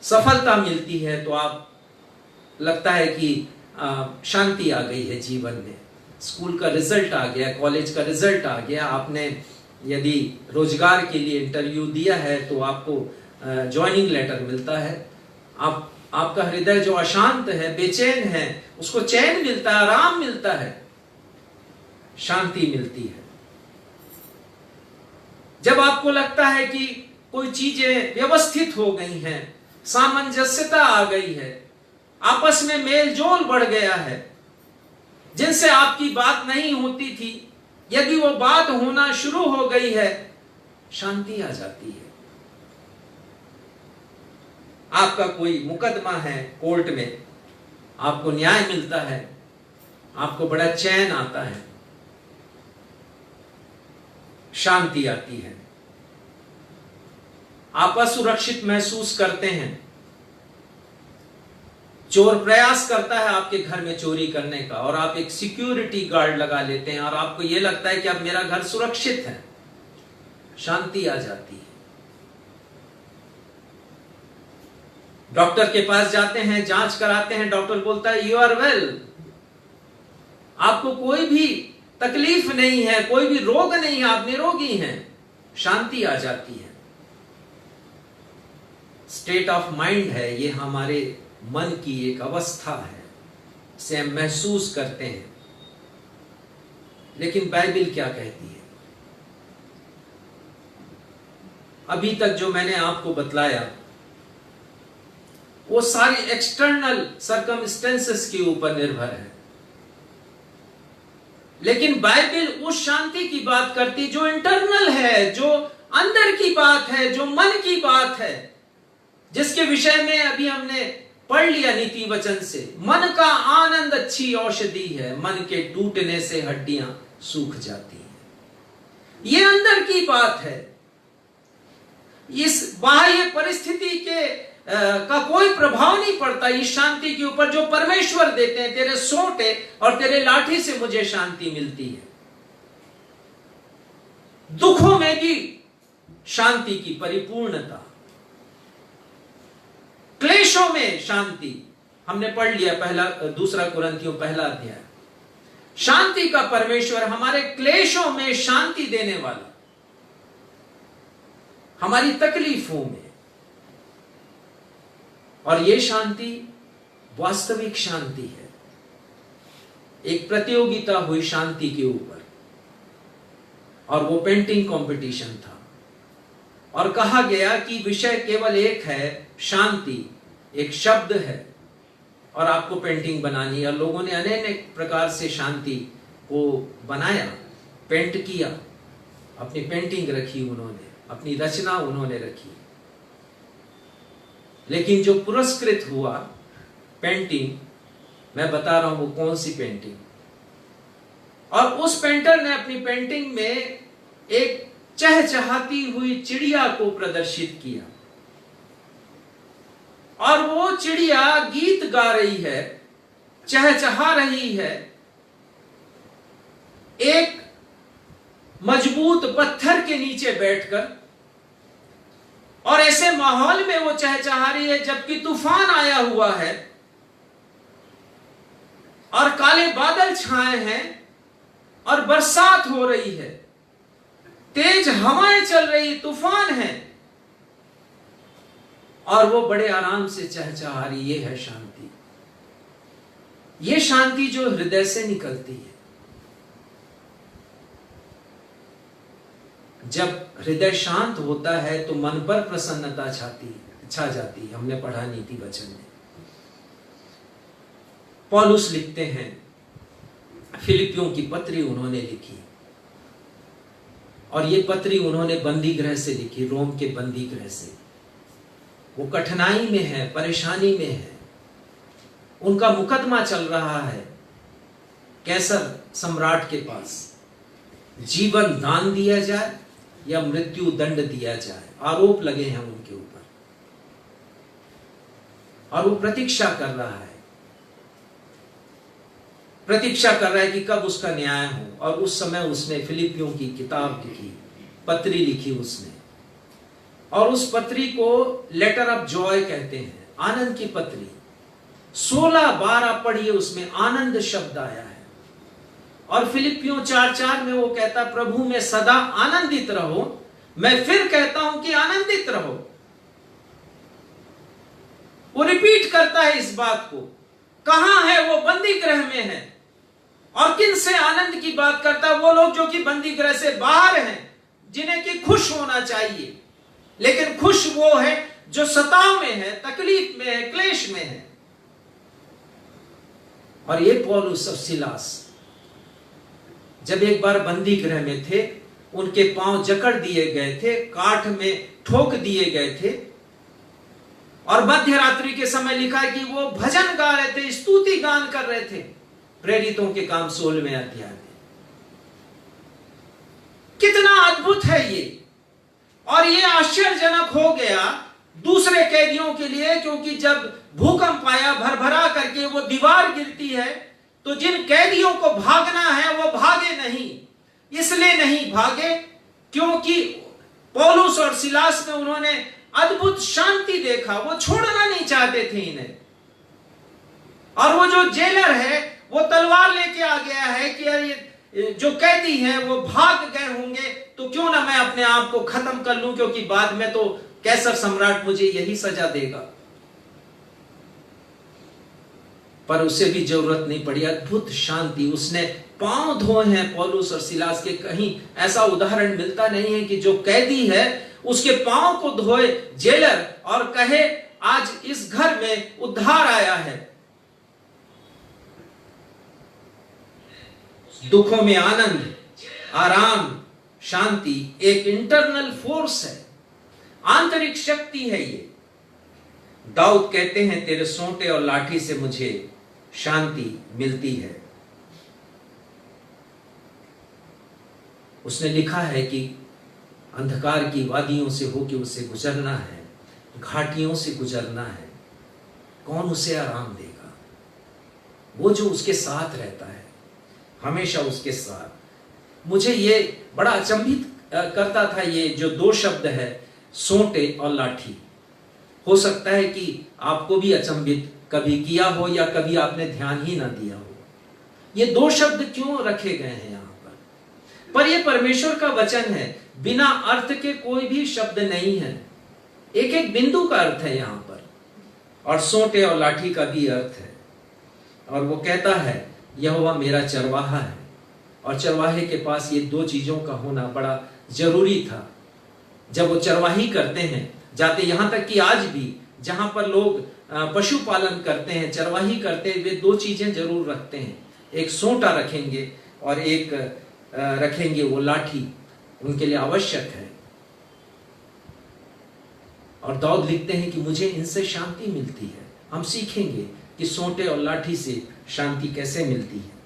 सफलता मिलती है तो आप लगता है कि शांति आ गई है जीवन में। स्कूल का रिजल्ट आ गया, कॉलेज का रिजल्ट आ गया, आपने यदि रोजगार के लिए इंटरव्यू दिया है तो आपको ज्वाइनिंग लेटर मिलता है। आपका हृदय जो अशांत है, बेचैन है, उसको चैन मिलता है, आराम मिलता है, शांति मिलती है। जब आपको लगता है कि कोई चीजें व्यवस्थित हो गई हैं, सामंजस्यता आ गई है, आपस में मेल जोल बढ़ गया है, जिनसे आपकी बात नहीं होती थी, यदि वो बात होना शुरू हो गई है, शांति आ जाती है। आपका कोई मुकदमा है कोर्ट में, आपको न्याय मिलता है, आपको बड़ा चैन आता है, शांति आती है, आप असुरक्षित महसूस करते हैं। चोर प्रयास करता है आपके घर में चोरी करने का, और आप एक सिक्योरिटी गार्ड लगा लेते हैं और आपको यह लगता है कि अब मेरा घर सुरक्षित है, शांति आ जाती है। डॉक्टर के पास जाते हैं, जांच कराते हैं, डॉक्टर बोलता है यू आर वेल, आपको कोई भी तकलीफ नहीं है, कोई भी रोग नहीं है, आप निरोगी हैं, शांति आ जाती है। स्टेट ऑफ माइंड है, ये हमारे मन की एक अवस्था है, इसे हम महसूस करते हैं। लेकिन बाइबल क्या कहती है? अभी तक जो मैंने आपको बतलाया वो सारी एक्सटर्नल सर्कमस्टेंसेस के ऊपर निर्भर है, लेकिन बाइबल उस शांति की बात करती जो इंटरनल है, जो अंदर की बात है, जो मन की बात है, जिसके विषय में अभी हमने पढ़ लिया नीति वचन से। मन का आनंद अच्छी औषधि है, मन के टूटने से हड्डियां सूख जाती हैं। ये अंदर की बात है। इस बाह्य परिस्थिति के का कोई प्रभाव नहीं पड़ता इस शांति के ऊपर जो परमेश्वर देते हैं। तेरे सोंटे और तेरे लाठी से मुझे शांति मिलती है। दुखों में भी शांति की परिपूर्णता, क्लेशों में शांति, हमने पढ़ लिया दूसरा कुरिन्थियों पहला अध्याय। शांति का परमेश्वर हमारे क्लेशों में शांति देने वाला, हमारी तकलीफों में। और यह शांति वास्तविक शांति है, एक प्रतियोगिता हुई शांति के ऊपर, और वो पेंटिंग कंपटीशन था। और कहा गया कि विषय केवल एक है, शांति एक शब्द है, और आपको पेंटिंग बनानी है। लोगों ने अनेक प्रकार से शांति को बनाया, पेंट किया, अपनी पेंटिंग रखी उन्होंने, अपनी रचना उन्होंने रखी। लेकिन जो पुरस्कृत हुआ पेंटिंग, मैं बता रहा हूं वो कौन सी पेंटिंग। और उस पेंटर ने अपनी पेंटिंग में एक चहचहाती हुई चिड़िया को प्रदर्शित किया, और वो चिड़िया गीत गा रही है, चहचहा रही है, एक मजबूत पत्थर के नीचे बैठकर। और ऐसे माहौल में वो चहचहा रही है जबकि तूफान आया हुआ है और काले बादल छाए हैं और बरसात हो रही है, तेज हवाएं चल रही, तूफान है, और वो बड़े आराम से चहचहा रही। ये है शांति, ये शांति जो हृदय से निकलती है। जब हृदय शांत होता है तो मन पर प्रसन्नता छा जाती है। हमने पढ़ा नीति वचन में। पौलुस लिखते हैं, फिलिपियों की पत्री उन्होंने लिखी, और ये पत्री उन्होंने बंदी गृह से लिखी, रोम के बंदी गृह से। वो कठिनाई में है, परेशानी में है, उनका मुकदमा चल रहा है कैसर सम्राट के पास। जीवन दान दिया जाए या मृत्यु दंड दिया जाए, आरोप लगे हैं उनके ऊपर, और वो प्रतीक्षा कर रहा है, प्रतीक्षा कर रहा है कि कब उसका न्याय हो। और उस समय उसने फिलिपियों की किताब लिखी, पत्री लिखी उसने, और उस पत्री को लेटर ऑफ जॉय कहते हैं, आनंद की पत्री। 16 बार आप पढ़िए, उसमें आनंद शब्द आया है। और फिलिपियों 4:4 में वो कहता, प्रभु में सदा आनंदित रहो। मैं फिर कहता हूं कि आनंदित रहो। वो रिपीट करता है इस बात को। कहां है वो? बंदी गृह में है। और किन से आनंद की बात करता है? वो लोग जो कि बंदी गृह से बाहर हैं, जिन्हें कि खुश होना चाहिए, लेकिन खुश वो है जो सताव में है, तकलीफ में है, क्लेश में है। और ये पौलुस और सिलास जब एक बार बंदी गृह में थे, उनके पांव जकड़ दिए गए थे, काठ में ठोक दिए गए थे, और मध्य रात्रि के समय लिखा है कि वो भजन गा रहे थे, स्तुति गान कर रहे थे। प्रेरितों के काम 16वें अध्याय में। कितना अद्भुत है ये! और ये आश्चर्यजनक हो गया दूसरे कैदियों के लिए, क्योंकि जब भूकंप आया, भरभरा करके वो दीवार गिरती है, तो जिन कैदियों को भागना है वो भागे नहीं। इसलिए नहीं भागे क्योंकि पौलुस और सिलास में उन्होंने अद्भुत शांति देखा। वो छोड़ना नहीं चाहते थे इन्हें। और वो जो जेलर है वो तलवार लेके आ गया है कि ये जो कैदी हैं वो भाग गए होंगे, तो क्यों ना मैं अपने आप को खत्म कर लूं, क्योंकि बाद में तो कैसर सम्राट मुझे यही सजा देगा। पर उसे भी जरूरत नहीं पड़ी। अद्भुत शांति। उसने पांव धोए हैं पौलुस और सिलास के। कहीं ऐसा उदाहरण मिलता नहीं है कि जो कैदी है उसके पांव को धोए जेलर और कहे आज इस घर में उद्धार आया है। दुखों में आनंद, आराम, शांति एक इंटरनल फोर्स है, आंतरिक शक्ति है ये। दाऊद कहते हैं, तेरे सोंटे और लाठी से मुझे शांति मिलती है। उसने लिखा है कि अंधकार की वादियों से होकर उसे गुजरना है, घाटियों से गुजरना है। कौन उसे आराम देगा? वो जो उसके साथ रहता है, हमेशा उसके साथ। मुझे ये बड़ा अचंभित करता था ये जो 2 शब्द है, सोंटे और लाठी। हो सकता है कि आपको भी अचंभित कभी किया हो या कभी आपने ध्यान ही ना दिया हो। ये 2 शब्द क्यों रखे गए हैं यहां पर ये परमेश्वर का वचन है। बिना अर्थ के कोई भी शब्द नहीं है। एक एक बिंदु का अर्थ है यहां पर, और सोंटे और लाठी का भी अर्थ है। और वो कहता है, यहोवा मेरा चरवाहा है। और चरवाहे के पास ये 2 चीजों का होना बड़ा जरूरी था। जब वो चरवाही करते हैं, जाते यहां तक कि आज भी जहां पर लोग पशुपालन करते हैं, चरवाही करते हैं, वे 2 चीजें जरूर रखते हैं। एक सोंटा रखेंगे और एक रखेंगे वो लाठी, उनके लिए आवश्यक है। और दाऊद लिखते हैं कि मुझे इनसे शांति मिलती है। हम सीखेंगे कि सोंटे और लाठी से शांति कैसे मिलती है।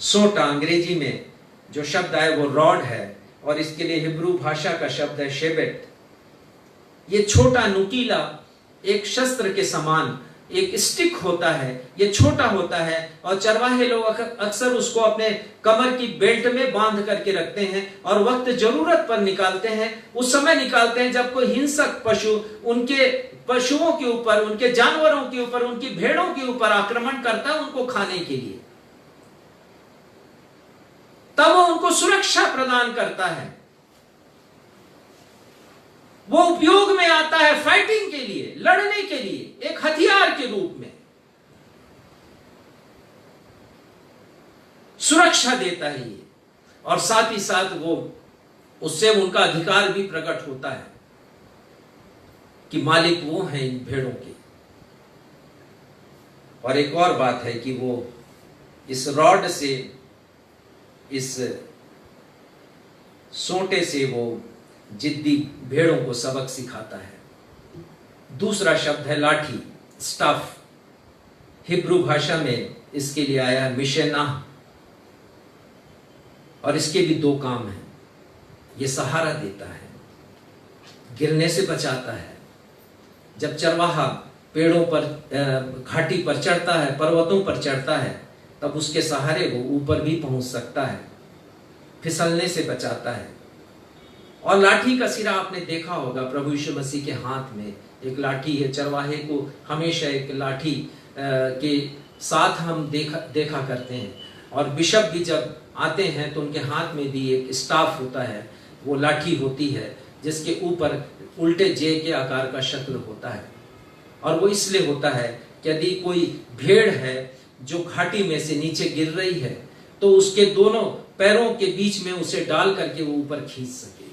सोंटा अंग्रेजी में जो शब्द है वो रॉड है, और इसके लिए हिब्रू भाषा का शब्द है शेबेट। ये छोटा नुकीला एक शस्त्र के समान एक स्टिक होता है। ये छोटा होता है और चरवाहे लोग अक्सर उसको अपने कमर की बेल्ट में बांध करके रखते हैं और वक्त जरूरत पर निकालते हैं। उस समय निकालते हैं जब कोई हिंसक पशु उनके पशुओं के ऊपर, उनके जानवरों के ऊपर, उनकी भेड़ों के ऊपर आक्रमण करता है उनको खाने के लिए। तब वो उनको सुरक्षा प्रदान करता है। वो उपयोग में आता है फाइटिंग के लिए, लड़ने के लिए, एक हथियार के रूप में सुरक्षा देता है ये। और साथ ही साथ वो उससे उनका अधिकार भी प्रकट होता है कि मालिक वो हैं इन भेड़ों के। और एक और बात है कि वो इस रॉड से, इस सोंटे से वो जिद्दी भेड़ों को सबक सिखाता है। दूसरा शब्द है लाठी, स्टाफ। हिब्रू भाषा में इसके लिए आया है मिशेनाह, और इसके भी दो काम हैं। ये सहारा देता है, गिरने से बचाता है। जब चरवाहा पेड़ों पर, घाटी पर चढ़ता है, पर्वतों पर चढ़ता है, तब उसके सहारे वो ऊपर भी पहुंच सकता है, फिसलने से बचाता है। और लाठी का सिरा आपने देखा होगा, प्रभु यीशु मसीह के हाथ में एक लाठी है। चरवाहे को हमेशा एक लाठी के साथ हम देखा करते हैं। और बिशप भी जब आते हैं तो उनके हाथ में भी एक स्टाफ होता है, वो लाठी होती है जिसके ऊपर उल्टे जे के आकार का शक्ल होता है। और वो इसलिए होता है कि यदि कोई भेड़ है जो घाटी में से नीचे गिर रही है तो उसके दोनों पैरों के बीच में उसे डाल करके वो ऊपर खींच सके।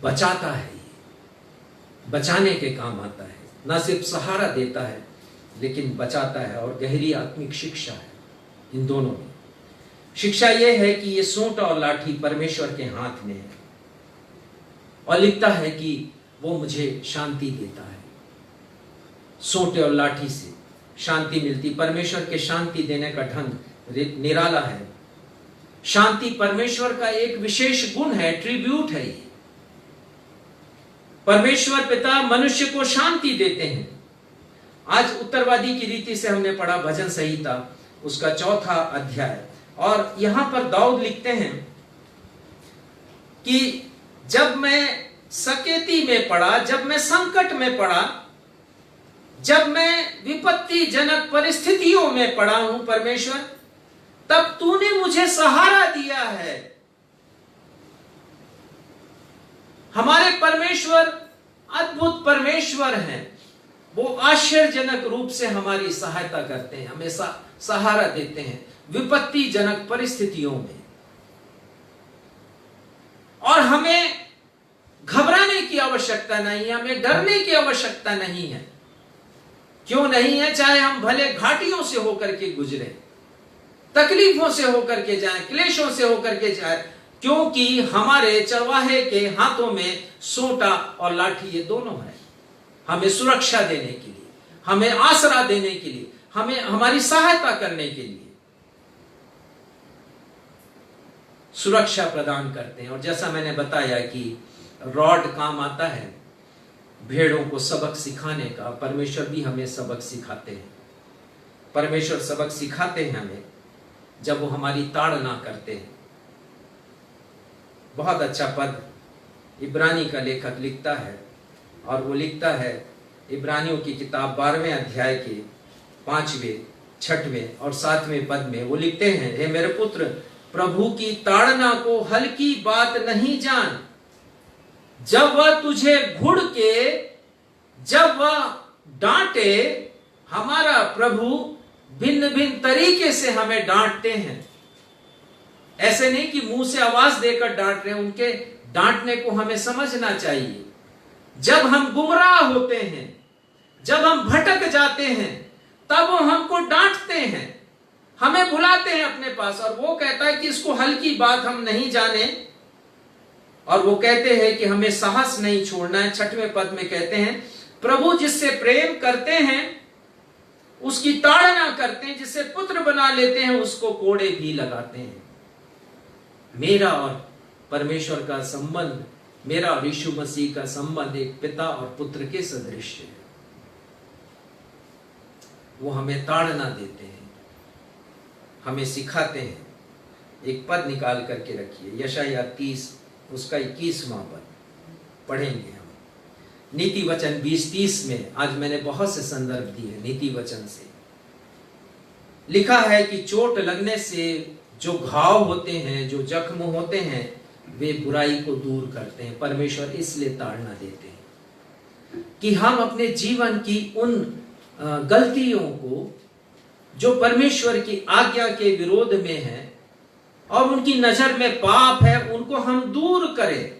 बचाता है, ये बचाने के काम आता है। न सिर्फ सहारा देता है लेकिन बचाता है। और गहरी आत्मिक शिक्षा है इन दोनों में। शिक्षा यह है कि ये सोंट और लाठी परमेश्वर के हाथ में है, और लिखता है कि वो मुझे शांति देता है। सोंटे और लाठी से शांति मिलती। परमेश्वर के शांति देने का ढंग निराला है। शांति परमेश्वर का एक विशेष गुण है, ट्रिब्यूट है ये। परमेश्वर पिता मनुष्य को शांति देते हैं। आज उत्तरवादी की रीति से हमने पढ़ा भजन संहिता, उसका 4था अध्याय। और यहां पर दाऊद लिखते हैं कि जब मैं सकेती में पड़ा, जब मैं संकट में पड़ा, जब मैं विपत्तिजनक परिस्थितियों में पड़ा हूं परमेश्वर, तब तूने मुझे सहारा दिया है। हमारे परमेश्वर अद्भुत परमेश्वर हैं। वो आश्चर्यजनक रूप से हमारी सहायता करते हैं, हमें सहारा देते हैं विपत्तिजनक परिस्थितियों में। और हमें घबराने की आवश्यकता नहीं है, हमें डरने की आवश्यकता नहीं है। क्यों नहीं है? चाहे हम भले घाटियों से होकर के गुजरे, तकलीफों से होकर के जाएं, क्लेशों से होकर के जाएं, क्योंकि हमारे चरवाहे के हाथों में सोंटा और लाठी ये दोनों है, हमें सुरक्षा देने के लिए, हमें आसरा देने के लिए, हमें हमारी सहायता करने के लिए सुरक्षा प्रदान करते हैं। और जैसा मैंने बताया कि रॉड काम आता है भेड़ों को सबक सिखाने का, परमेश्वर भी हमें सबक सिखाते हैं। परमेश्वर सबक सिखाते हैं हमें जब वो हमारी ताड़ना करते हैं। बहुत अच्छा पद इब्रानी का लेखक लिखता है, और वो लिखता है इब्रानियों की किताब 12वें अध्याय के 5वें, 6वें और 7वें पद में वो लिखते हैं, हे मेरे पुत्र, प्रभु की ताड़ना को हल्की बात नहीं जान। जब वह तुझे घुड़ के, जब वह डांटे, हमारा प्रभु भिन्न भिन्न तरीके से हमें डांटते हैं। ऐसे नहीं कि मुंह से आवाज देकर डांट रहे हैं, उनके डांटने को हमें समझना चाहिए। जब हम गुमराह होते हैं, जब हम भटक जाते हैं, तब वो हमको डांटते हैं, हमें बुलाते हैं अपने पास, और वो कहता है कि इसको हल्की बात हम नहीं जाने। और वो कहते हैं कि हमें साहस नहीं छोड़ना है। 6वें पद में कहते हैं, प्रभु जिससे प्रेम करते हैं उसकी ताड़ना करते हैं, जिससे पुत्र बना लेते हैं उसको कोड़े भी लगाते हैं। मेरा और परमेश्वर का संबंध, मेरा और यीशु मसीह का संबंध एक पिता और पुत्र के सदृश है। वो हमें ताड़ना देते हैं, हमें सिखाते हैं। एक पद निकाल करके रखिए, यशायाह 30 उसका 21वां पद पढ़ेंगे हम। नीति वचन 20:30 में आज मैंने बहुत से संदर्भ दिए नीति वचन से। लिखा है कि चोट लगने से जो घाव होते हैं, जो जख्म होते हैं, वे बुराई को दूर करते हैं। परमेश्वर इसलिए ताड़ना देते हैं कि हम अपने जीवन की उन गलतियों को जो परमेश्वर की आज्ञा के विरोध में है और उनकी नजर में पाप है, उनको हम दूर करें।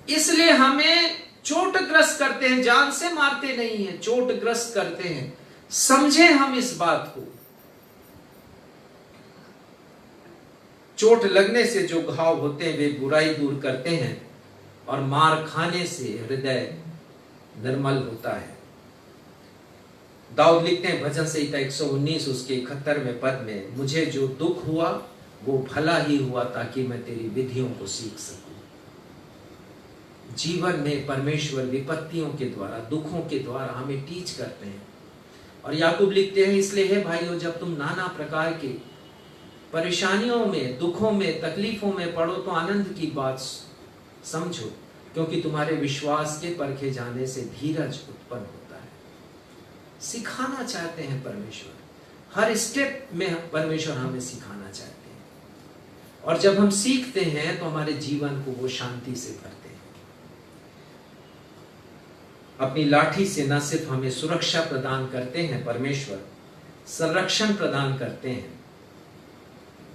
इसलिए हमें चोटग्रस्त करते हैं, जान से मारते नहीं हैं, चोटग्रस्त करते हैं। समझे हम इस बात को। चोट लगने से जो घाव होते हैं वे बुराई दूर करते हैं और मार खाने से हृदय निर्मल होता है। दाऊद लिखते हैं भजन संहिता 119 उसके 71वें पद में, मुझे जो दुख हुआ वो भला ही हुआ ताकि मैं तेरी विधियों को सीख सकूं। जीवन में परमेश्वर विपत्तियों के द्वारा, दुखों के द्वारा हमें टीच करते हैं। और याकूब लिखते हैं, इसलिए है भाइयों, जब तुम नाना प्रकार के परेशानियों में, दुखों में, तकलीफों में पड़ो तो आनंद की बात समझो, क्योंकि तुम्हारे विश्वास के परखे जाने से धीरज उत्पन्न होता है। सिखाना चाहते हैं परमेश्वर, हर स्टेप में परमेश्वर हमें सिखाना चाहते हैं। और जब हम सीखते हैं तो हमारे जीवन को वो शांति से भरते हैं। अपनी लाठी से न सिर्फ हमें सुरक्षा प्रदान करते हैं परमेश्वर, संरक्षण प्रदान करते हैं।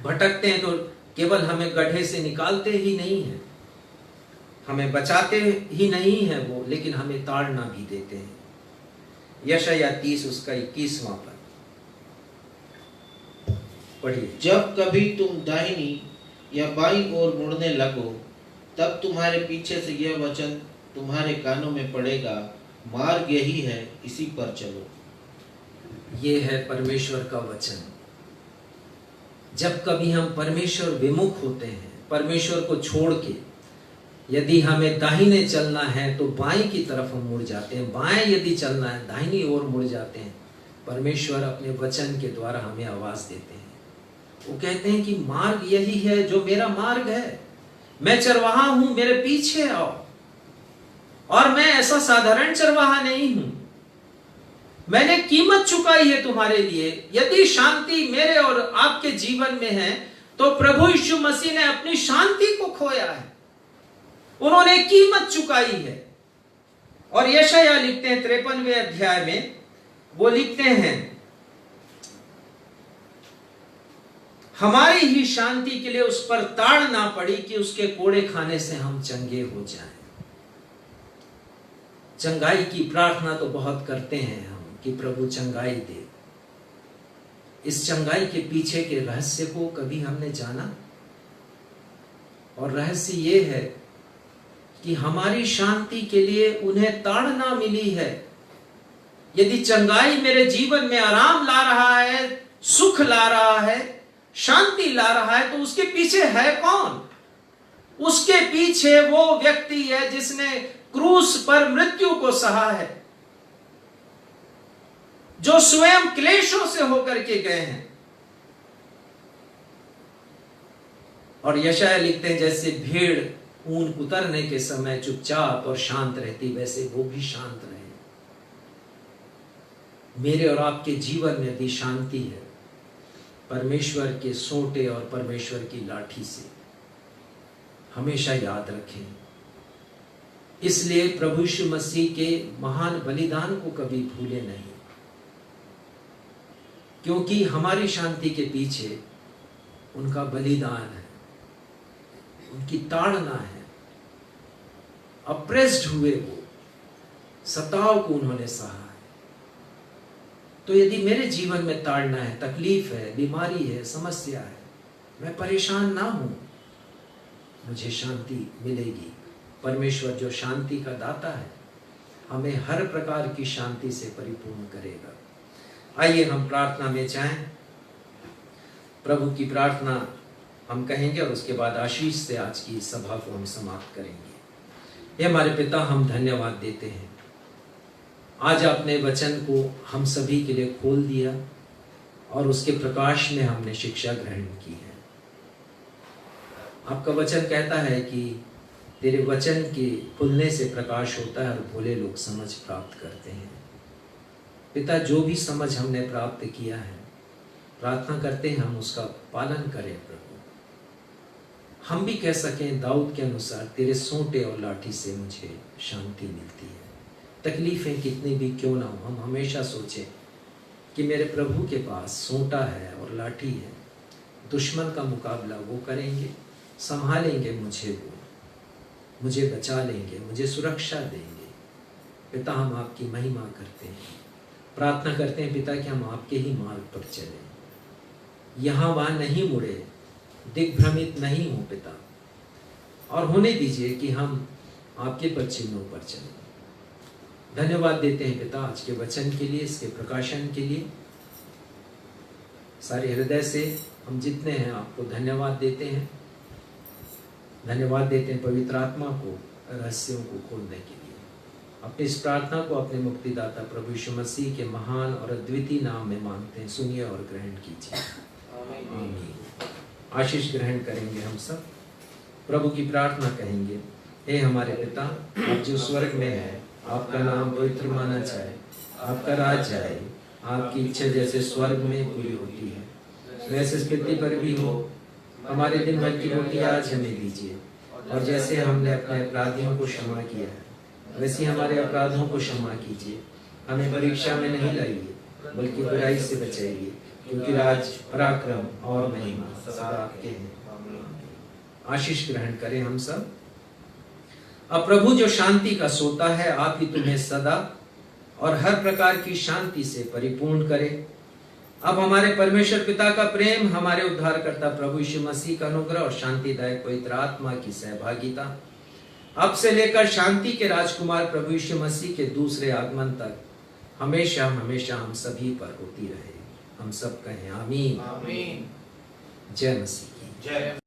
भटकते हैं तो केवल हमें गड्ढे से निकालते ही नहीं है, हमें बचाते ही नहीं है वो, लेकिन हमें ताड़ना भी देते हैं। यशायाह 30 उसका 21वां पद पढ़िए। जब कभी तुम दाहिनी या बाईं ओर मुड़ने लगो, तब तुम्हारे पीछे से यह वचन तुम्हारे कानों में पड़ेगा, मार्ग यही है, इसी पर चलो। ये है परमेश्वर का वचन। जब कभी हम परमेश्वर विमुख होते हैं, परमेश्वर को छोड़ के यदि हमें दाहिने चलना है तो बाएं की तरफ हम मुड़ जाते हैं, बाएं यदि चलना है दाहिनी ओर मुड़ जाते हैं। परमेश्वर अपने वचन के द्वारा हमें आवाज देते हैं। वो कहते हैं कि मार्ग यही है जो मेरा मार्ग है, मैं चरवाहा हूं, मेरे पीछे आओ। और मैं ऐसा साधारण चरवाहा नहीं हूं, मैंने कीमत चुकाई है तुम्हारे लिए। यदि शांति मेरे और आपके जीवन में है तो प्रभु यीशु मसीह ने अपनी शांति को खोया है, उन्होंने कीमत चुकाई है। और यशायाह लिखते हैं 53वें अध्याय में, वो लिखते हैं, हमारी ही शांति के लिए उस पर ताड़ना पड़ी कि उसके कोड़े खाने से हम चंगे हो जाएं। चंगाई की प्रार्थना तो बहुत करते हैं हम कि प्रभु चंगाई दे। इस चंगाई के पीछे के रहस्य को कभी हमने जाना? और रहस्य ये है कि हमारी शांति के लिए उन्हें ताड़ना मिली है। यदि चंगाई मेरे जीवन में आराम ला रहा है, सुख ला रहा है, शांति ला रहा है, तो उसके पीछे है कौन? उसके पीछे वो व्यक्ति है जिसने क्रूस पर मृत्यु को सहा है, जो स्वयं क्लेशों से होकर के गए हैं। और यशायाह लिखते हैं, जैसे भेड़ ऊन उतरने के समय चुपचाप और शांत रहती, वैसे वो भी शांत रहे। मेरे और आपके जीवन में भी शांति है परमेश्वर के सोंटे और परमेश्वर की लाठी से, हमेशा याद रखें। इसलिए प्रभु यीशु मसीह के महान बलिदान को कभी भूले नहीं, क्योंकि हमारी शांति के पीछे उनका बलिदान है, उनकी ताड़ना है। अप्रेस्ड हुए वो, सताव को उन्होंने सहा है। तो यदि मेरे जीवन में ताड़ना है, तकलीफ है, बीमारी है, समस्या है, मैं परेशान ना हूं, मुझे शांति मिलेगी। परमेश्वर जो शांति का दाता है हमें हर प्रकार की शांति से परिपूर्ण करेगा। आइए हम प्रार्थना में जाएं। प्रभु की प्रार्थना हम कहेंगे और उसके बाद आशीष से आज की सभा को हम समाप्त करेंगे। ये हमारे पिता, हम धन्यवाद देते हैं, आज आपने वचन को हम सभी के लिए खोल दिया और उसके प्रकाश में हमने शिक्षा ग्रहण की है। आपका वचन कहता है कि तेरे वचन के खुलने से प्रकाश होता है और भोले लोग समझ प्राप्त करते हैं। पिता, जो भी समझ हमने प्राप्त किया है प्रार्थना करते हैं हम उसका पालन करें प्रभु। हम भी कह सकें दाऊद के अनुसार, तेरे सोंटे और लाठी से मुझे शांति मिलती है। तकलीफें कितनी भी क्यों ना हो, हम हमेशा सोचें कि मेरे प्रभु के पास सोंटा है और लाठी है। दुश्मन का मुकाबला वो करेंगे, संभालेंगे मुझे, वो मुझे बचा लेंगे, मुझे सुरक्षा देंगे। पिता हम आपकी महिमा करते हैं, प्रार्थना करते हैं पिता कि हम आपके ही मार्ग पर चलें, यहाँ वहाँ नहीं मुड़े, दिग्भ्रमित नहीं हो पिता, और होने दीजिए कि हम आपके पद चिन्हों पर चलें। धन्यवाद देते हैं पिता आज के वचन के लिए, इसके प्रकाशन के लिए। सारे हृदय से हम जितने हैं आपको धन्यवाद देते हैं। धन्यवाद देते हैं पवित्र आत्मा को रहस्यों को खोलने के लिए। अपनी इस प्रार्थना को अपने मुक्तिदाता प्रभु यीशु मसीह के महान और अद्वितीय नाम में मांगते हैं, सुनिए और ग्रहण कीजिए। आमीन। आशीष ग्रहण करेंगे हम सब, प्रभु की प्रार्थना कहेंगे। हे हमारे पिता, आप जो स्वर्ग में है, आपका नाम पवित्र माना जाए, आपका राज्य आए, आपकी इच्छा जैसे स्वर्ग में पूरी होती है वैसे पृथ्वी पर भी हो। हमारे दिन भर की रोटी आज हमें दीजिए, और जैसे हमने अपने अपराधियों को क्षमा किया है वैसे हमारे अपराधों को क्षमा कीजिए। हमें परीक्षा में नहीं लाइए बल्कि बुराई से बचाइए, क्योंकि राज, पराक्रम और महिमा सदा आपके हैं। आशीष ग्रहण करें हम सब। अब प्रभु जो शांति का सोता है, आप ही तुम्हें सदा और हर प्रकार की शांति से परिपूर्ण करे। अब हमारे परमेश्वर पिता का प्रेम, हमारे उद्धारकर्ता प्रभु यीशु मसीह का अनुग्रह और शांतिदायक पवित्र आत्मा की सहभागिता अब से लेकर शांति के राजकुमार प्रभु यीशु मसीह के दूसरे आगमन तक हमेशा हमेशा हम सभी पर होती रहे। हम सब कहें आमीन। आमीन। जय मसीह की जय।